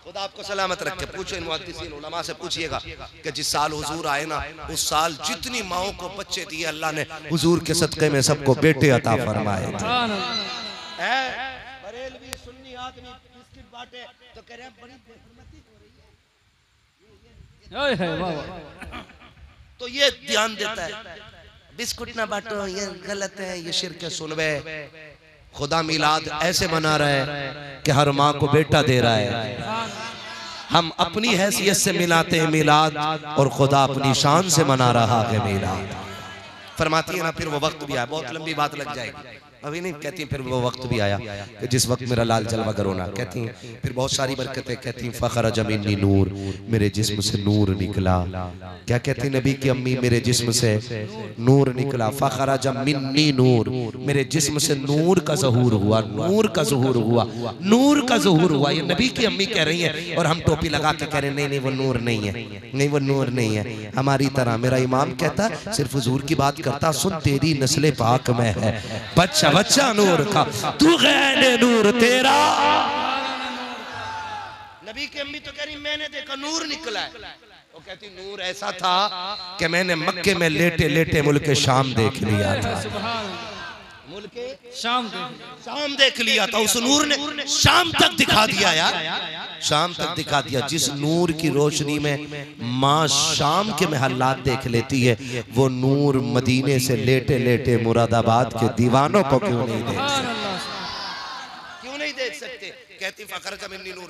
खुदा आपको सलामत रखे। पूछो इन मुहद्दिसीन उलमा से पूछिएगा कि जिस साल हुजूर आए ना उस साल जितनी माओं को बच्चे दिए अल्लाह ने हुजूर के सदक़े में सबको बेटे अता फरमाए। बरेलवी सुन्नी आदमी बिस्किट बांटे तो कह रहे हैं बड़ी बेहरमती हो रही है। तो ये ध्यान देता है बिस्कुट ना बांटो, ये गलत है, ये शिर्क है। सुनवे खुदा मिलाद ऐसे मना रहा है कि हर माँ को बेटा दे रहा है। हम अपनी हैसियत से मिलाते हैं मिलाद और खुदा अपनी शान से मना रहा है मिलाद। फरमाती है ना फिर वो वक्त भी आया, बहुत लंबी बात लग जाएगी अभी नहीं, कहती हैं फिर वो वक्त भी आया कि जिस वक्त मेरा लाल जलवा करोना। कहती हैं फिर बहुत सारी बरकतें, कहती हैं फ़खरज मिन्नी नूर, मेरे जिस्म से नूर निकला। क्या कहती नबी की अम्मी? मेरे जिस्म से नूर निकला। फ़खरज मिन्नी नूर, मेरे जिस्म से नूर का ज़हूर हुआ, नूर का ज़हूर हुआ, नूर का ज़हूर हुआ। ये नबी की अम्मी कह रही है और हम टोपी लगा के कह रहे हैं नहीं नहीं वो नूर नहीं है, नहीं वो नूर नहीं है। हमारी तरह मेरा इमाम कहता सिर्फ हुजूर की बात करता, सुन तेरी नस्ल पाक में है बच्चा बच्चा नूर का, तू गैर नूर तेरा। नबी की अम्मी तो कह रही मैंने देखा नूर निकला है। वो कहती नूर ऐसा था कि मैंने मक्के में लेटे लेटे मुल्क शाम देख लिया था। मुल्के शाम देख लिया था। उस नूर ने शाम तक दिखा दिया यार, शाम तक दिखा दिया। जिस नूर की रोशनी में माँ शाम के महल्लात देख लेती है, वो नूर मदीने से लेटे लेटे मुरादाबाद के दीवानों को क्यों नहीं देख सकते? क्यों नहीं देख सकते? कहती फखर का मिन्नी नूर,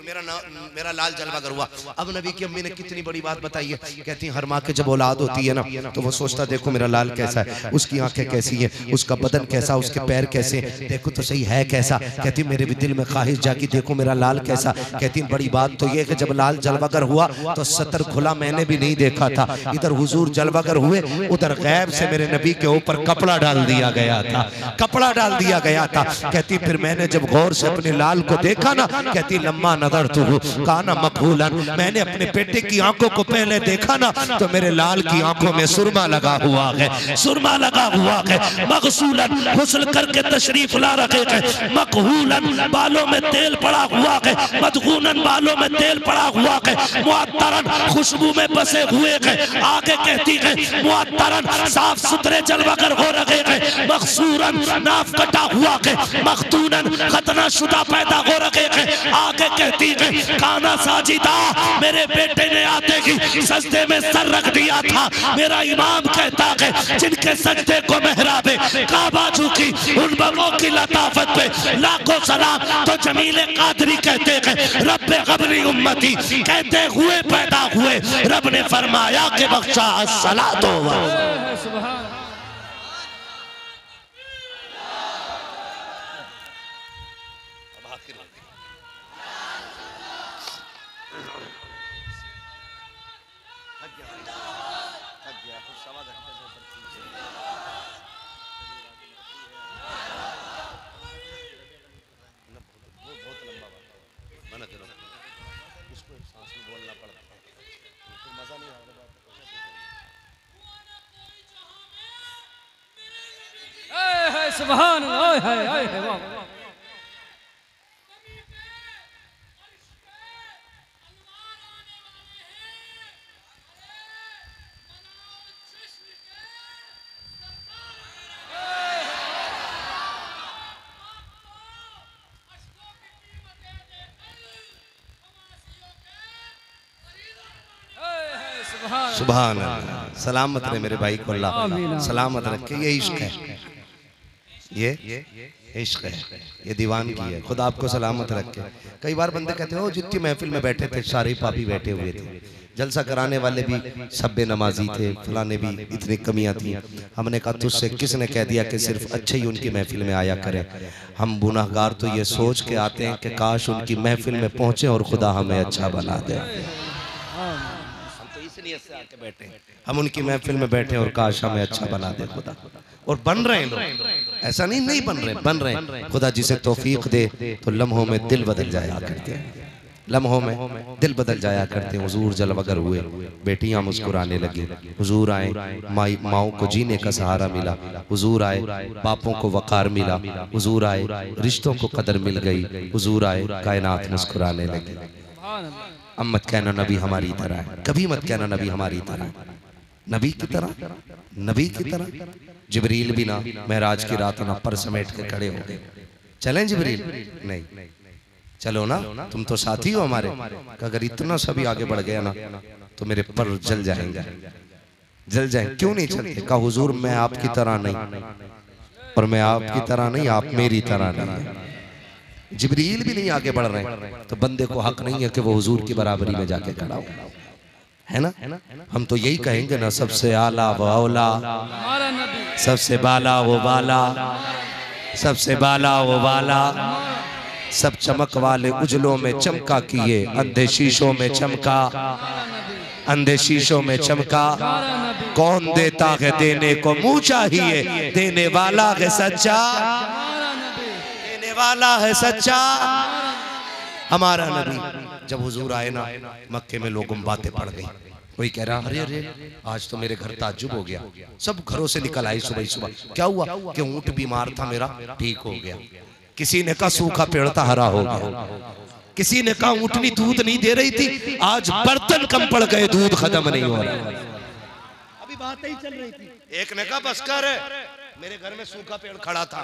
मेरा लाल जलवागर हुआ। अब नबी की अम्मी ने कितनी बड़ी बात बताई है। कहती हर माँ के जब औलाद होती है ना, तो वो सोचता देखो मेरा लाल कैसा है, उसकी आंखें कैसी है, उसका बदन कैसा, उसके पैर कैसे, देखो तो सही है कैसा। कहती मेरे भी दिल में ख्वाहिश जागी देखो मेरा लाल कैसा। कहती बड़ी बात तो ये कि जब लाल जलवागर हुआ तो सतर खुला मैंने भी नहीं देखा था। इधर हुजूर जलवागर हुए, उधर गैब से मेरे नबी के ऊपर कपड़ा डाल दिया गया था, कपड़ा डाल दिया गया था। कहती फिर मैंने जब गौर से अपने लाल को देखा, कहती लम्मा नजर तू काना मकबूलन, मैंने अपने बेटे की आंखों को पहले देखा ना, तो मेरे लाल की आंखों में सुरमा लगा हुआ है, सुरमा लगा हुआ है। मगसूलन गुस्ल करके तशरीफ ला रखे हैं, मकहूलन बालों में तेल पड़ा हुआ है, मदगूनन बालों में तेल पड़ा हुआ है, मुअत्तरन खुशबू में बसे हुए हैं। आगे कहती है मुअत्तरन साफ सुथरे जलवागर हो रहे हैं, मखसूरन नाफ कटा हुआ है, मखतूनन खतना शुदा पैदा हो रहे हैं। आगे कहती है काना साजिदा, मेरे बेटे ने आते ही सजदे में सर रख दिया था। मेरा इमाम कहता है जिनके सजदे को मेहराबे काबा झुकी, उन बगों की लताफत पे लाखों सलाम। तो जमीले कादरी कहते हैं रब्बे गबरी उम्मती, कहते हुए पैदा हुए रब ने फरमाया कि बख्शा अस्सलातो व सुभान अल्लाह, हाय हाय हाय वाह। सुभान अल्लाह। सलामत रहे मेरे भाई को अल्लाह सलामत रखे। ये इश्क है, ये इश्क है, ये दीवान की है। खुदा आपको सलामत रखे। कई बार बंदे कहते हो जितनी महफिल में बैठे थे सारे पापी बैठे हुए थे, जलसा कराने वाले भी सब बेनमाजी थे, फलाने भी इतनी कमियां थी। हमने कहा तुझसे किसने कह दिया कि सिर्फ अच्छे ही उनकी महफिल में आया करें। हम गुनाहगार तो ये सोच के आते हैं कि काश उनकी महफिल में पहुंचे और खुदा हमें अच्छा बना दे। आके बैठे, हम उनकी महफिल में बैठे और काश हमें अच्छा बना दे खुदा। और बन रहे हैं लोग, ऐसा नहीं बन रहे, बन रहे हैं। खुदा जिसे तौफीक दे तो लम्हों में दिल बदल जाया करते हैं, लम्हों में दिल बदल जाया करते हैं। हुजूर जलवगर हुए, बेटियां मुस्कुराने लगी। हुजूर आए, माओं को जीने का सहारा मिला। हुजूर आए, बापों को वकार मिला। हुजूर आए, रिश्तों को कदर मिल गई। हुजूर आए, कायनात मुस्कुराने लगी। अब मत कहना नबी हमारी तरह है, कभी मत कहना नबी हमारी तरह, नबी की तरह, नबी की तरह। जिब्रील भी ना महराज की रात ना पर समेट के खड़े हो गए। चलें जिब्रील? नहीं, चलो ना, तुम तो साथी हो हमारे। अगर इतना सभी आगे बढ़ गया ना तो मेरे पर जल जाएंगे, जल जाएंगे। क्यों नहीं चलते? कहा हुजूर मैं आपकी तरह नहीं, और मैं आपकी तरह नहीं, आप मेरी तरह नहीं। जिब्रील भी नहीं आगे बढ़ रहे हैं तो बंदे को हक नहीं है कि वो हुजूर की बराबरी में जाके खड़ा हो, है ना? हम तो यही कहेंगे ना, सबसे आला वो औला, सबसे बाला वो बाला, सबसे बाला वो बाला। सब चमक वाले उजलों में चमका किए, अंधे शीशों में चमका, अंधे शीशों में चमका। कौन देता है देने को मुँह चाहिए, देने वाला है सच्चा, वाला है सच्चा हमारा नबी। जब हुजूर आए ना मक्के में लोगों बातें पड़ गई। कोई कह रहा अरे अरे आज तो मेरे घर ताज्जुब हो गया। सब घरों से निकल आई सुबह सुबह। क्या हुआ? कि ऊंट बीमार था मेरा, ठीक हो गया। किसी ने कहा सूखा पेड़ था, हरा हो गया। किसी ने कहा ऊंटनी दूध नहीं दे रही थी, आज बर्तन कम पड़ गए, दूध खत्म नहीं हो रहा। अभी बात ही चल रही थी। एक ने कहा बस कर, मेरे घर में सूखा पेड़ खड़ा था,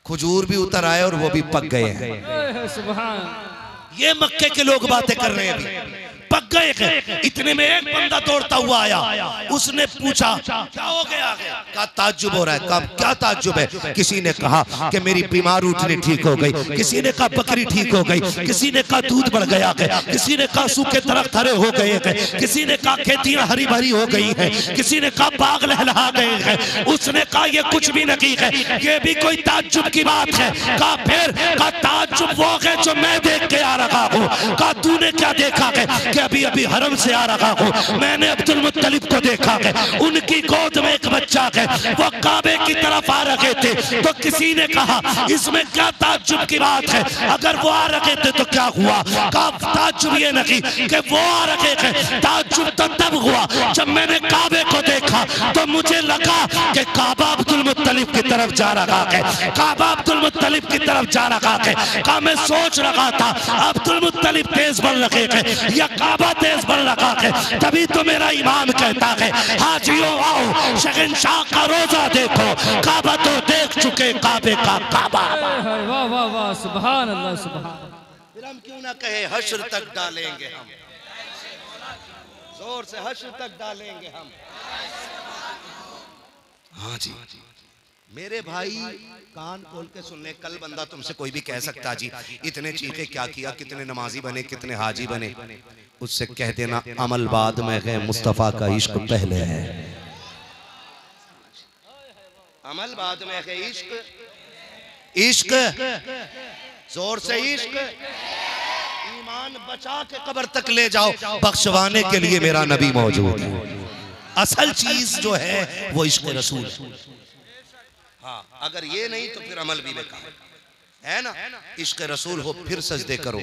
खजूर भी उतर आए और वो भी पक गए हैं। सुभान। ये मक्के के लोग बातें कर रहे हैं, अभी पक गए हैं। इतने में एक बंदा दौड़ता हुआ आया, उसने पूछा क्या हो गया? कहा ताज्जुब हो रहा है। कहा क्या ताज्जुब है? किसी ने कहा कि मेरी बीमार उठनी ठीक हो गई, किसी ने कहा बकरी ठीक हो गई, किसी ने कहा दूध बढ़ गया है, किसी ने कहा सूखे दरख्त हरे हो गए हैं, किसी ने कहा खेतियां हरी भरी हो गई हैं, किसी ने कहा बाग लहलहा गए हैं। उसने कहा ये कुछ भी नहीं है, ये भी कोई ताज्जुब की बात है। कहा फिर? कहा ताज्जुब वो है जो मैं देख के आ रहा हूँ। कहा तूने क्या देखा है? अभी अभी हरम से आ रहा हूँ, मैंने अब्दुल मुत्तलिब को देखा है, उनकी गोद में एक बच्चा है, वो काबे की तरफ आ रहे थे। तो किसी ने कहा इसमें क्या ताज्जुब की बात है? अगर वो आ रहे थे तो क्या हुआ? कहा ताज्जुब ये नहीं कि वो आ रहे थे, ताज्जुब तो तब हुआ जब मैंने काबे को देखा तो मुझे लगा कि काबा अब्दुल मुत्तलिब की तरफ जा रहा है, काबा अब्दुल मुत्तलिब की तरफ जा रहा है। कहा मैं सोच रहा था अब्दुल मुत्तलिब तेज बढ़ रहे हैं या काबा तेज बढ़ रहा है, तभी तो मेरा इमाम कहता है हाजियों आओ शहंशाह का रोजा देखो, काबा तो देख चुके काबे का काबा। वाह वाह वाह, सुभान अल्लाह सुभान। फिर हम क्यों ना कहे हश्र तक डालेंगे हम, जोर से हश्र तक डालेंगे हम। हाँ जी मेरे भाई कान खोल के सुन ले, कल बंदा तुमसे कोई भी कह सकता जी इतने चीखे क्या किया, कितने नमाजी बने, कितने हाजी बने, उससे कह देना अमल बाद में है, मुस्तफा का इश्क पहले है। अमल बाद में है, इश्क इश्क जोर से इश्क। ईमान बचा के कब्र तक ले जाओ, बख्शवाने के लिए मेरा नबी मौजूद है। असल चीज जो है वो इश्क रसूल है। हाँ अगर ये नहीं तो फिर अमल भी बेकार है ना। इश्क रसूल हो फिर सजदे करो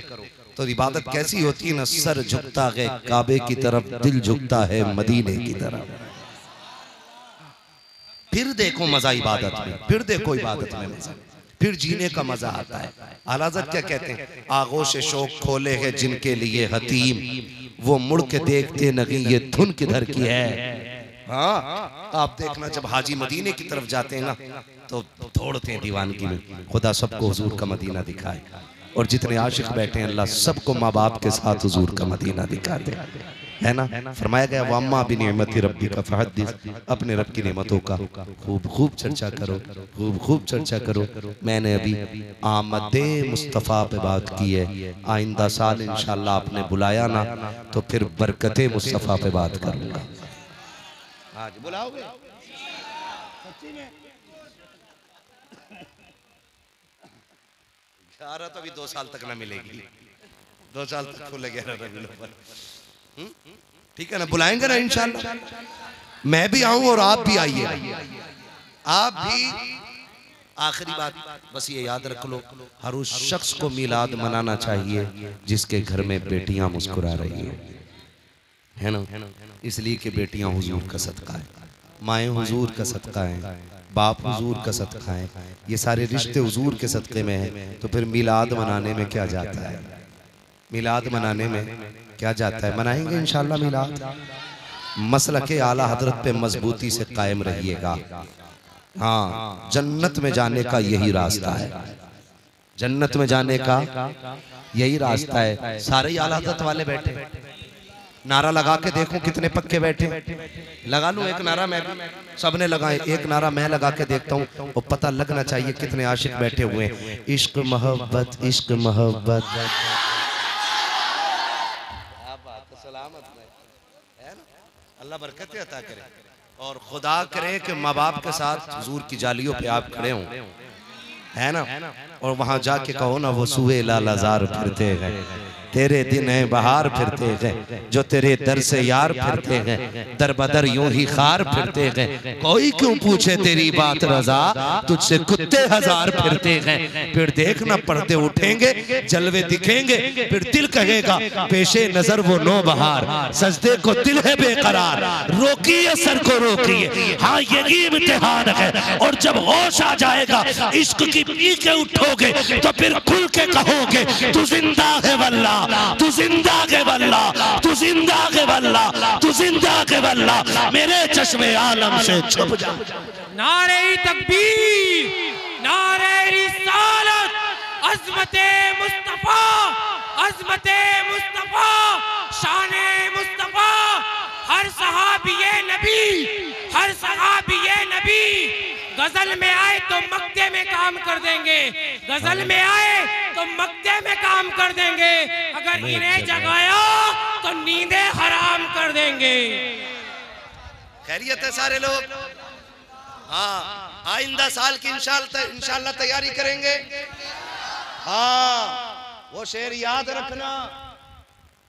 तो इबादत कैसी होती है ना, सर झुकता है काबे की तरफ, दिल झुकता है मदीने की तरफ। फिर देखो मजा इबादत में, फिर देखो इबादत में मजा, फिर जीने का मजा आता है। आला हज़रत क्या कहते हैं? आगोश शौक खोले हैं जिनके लिए हतीम, वो मुड़ के देखते नहीं ये धुन किधर की है। हाँ आप देखना जब हाजी मदीने की तरफ जाते हैं ना तो दौड़ते हैं दीवानगी में। खुदा सबको हुजूर का मदीना दिखाए, और जितने आशिक बैठे हैं अल्लाह सबको माँ बाप के साथ हुजूर का मदीना दिखाते है ना। फरमाया गया वम्मा भी नियमती रब्बी का फहदिस, अपने रब की नेमतों का खूब खूब चर्चा करो, खूब खूब चर्चा करो। मैंने अभी आमदे मुस्तफ़ा पे बात की है, आइंदा साल इंशाल्लाह आपने बुलाया ना तो फिर बरकते मुस्तफ़ा पे बात करूँगा। आज बुलाओगे सच्ची में? 11 तो अभी 2 साल तक ना मिलेगी, 2 साल तक खुले 11 रबीउल अव्वल। ठीक है ना, बुलाएंगे ना इंशाल्लाह। मैं भी आऊं और आप भी आइए, आप भी। आखिरी बात बस ये याद रख लो, हर उस शख्स को मिलाद मनाना चाहिए जिसके घर में बेटियां मुस्कुरा रही है ना। इसलिए कि बेटियां हुजूर का सदका है, माएँ हुजूर का सदका है, बाप हुजूर का सदका है, ये सारे रिश्ते हुजूर के सदक़े में हैं। तो फिर मिलाद मनाने में क्या जाता है? मिलाद मनाने में क्या जाता है? मनाएंगे इंशाल्लाह मिलाद। मसलके आला हजरत पे मजबूती से कायम रहिएगा। हाँ जन्नत में जाने का यही रास्ता है, जन्नत में जाने का यही रास्ता है। सारे ही आला हजरत वाले बैठे, नारा लगा के देखो कितने पक्के बैठे। लगा लूं एक नारा मैं भी, सबने लगाए, एक नारा मैं लगा के देखता हूँ, और पता लगना चाहिए कितने आशिक बैठे हुए हैं। इश्क मोहब्बत, इश्क मोहब्बत। अल्लाह बरकतें अता करे और खुदा करे कि माँ बाप के साथ हुजूर की जालियों पे आप खड़े हों, है ना, और वहां जाके कहो ना वो सुए लालाजार फिरते हैं, तेरे दिन है बहार फिरते हैं, जो तेरे दर से यार फिरते हैं, दर बदर यूं ही खार फिरते हैं। कोई क्यों पूछे तेरी बात रजा, तुझसे कुत्ते हजार फिरते हैं। फिर देखना पर्दे उठेंगे, जलवे दिखेंगे, फिर दिल कहेगा पेशे नजर वो नो बहार, सजदे को दिल है बेकरार, रोकिए सर को रोकिए। हाँ यही इम्तिहान है, और जब होश आ जाएगा इश्क की पी के उठो देखोगे तो फिर खुल के कहोगे तू जिंदा है वल्ला, तू जिंदा है वल्ला, तू जिंदा है वल्ला, तू जिंदा है वल्ला, मेरे चश्मे आलम से छुप जा। नारे तकबीर, नारे रिसालत, अज़मते मुस्तफा, अज़मते मुस्तफा, शाने मुस्तफा। हर सहाबिये नबी, हर सहाबिये नबी गजल में आए तो मक्के में काम कर देंगे, गजल में आए तो मक्के में काम कर देंगे, अगर इन्हें जगाया तो नींदें हराम कर देंगे। खैरियत है सारे लोग? हाँ, आइंदा साल की इंशाल्लाह तैयारी करेंगे। हाँ, वो शेर याद रखना,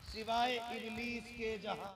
सिवाय इब्लीस के जहां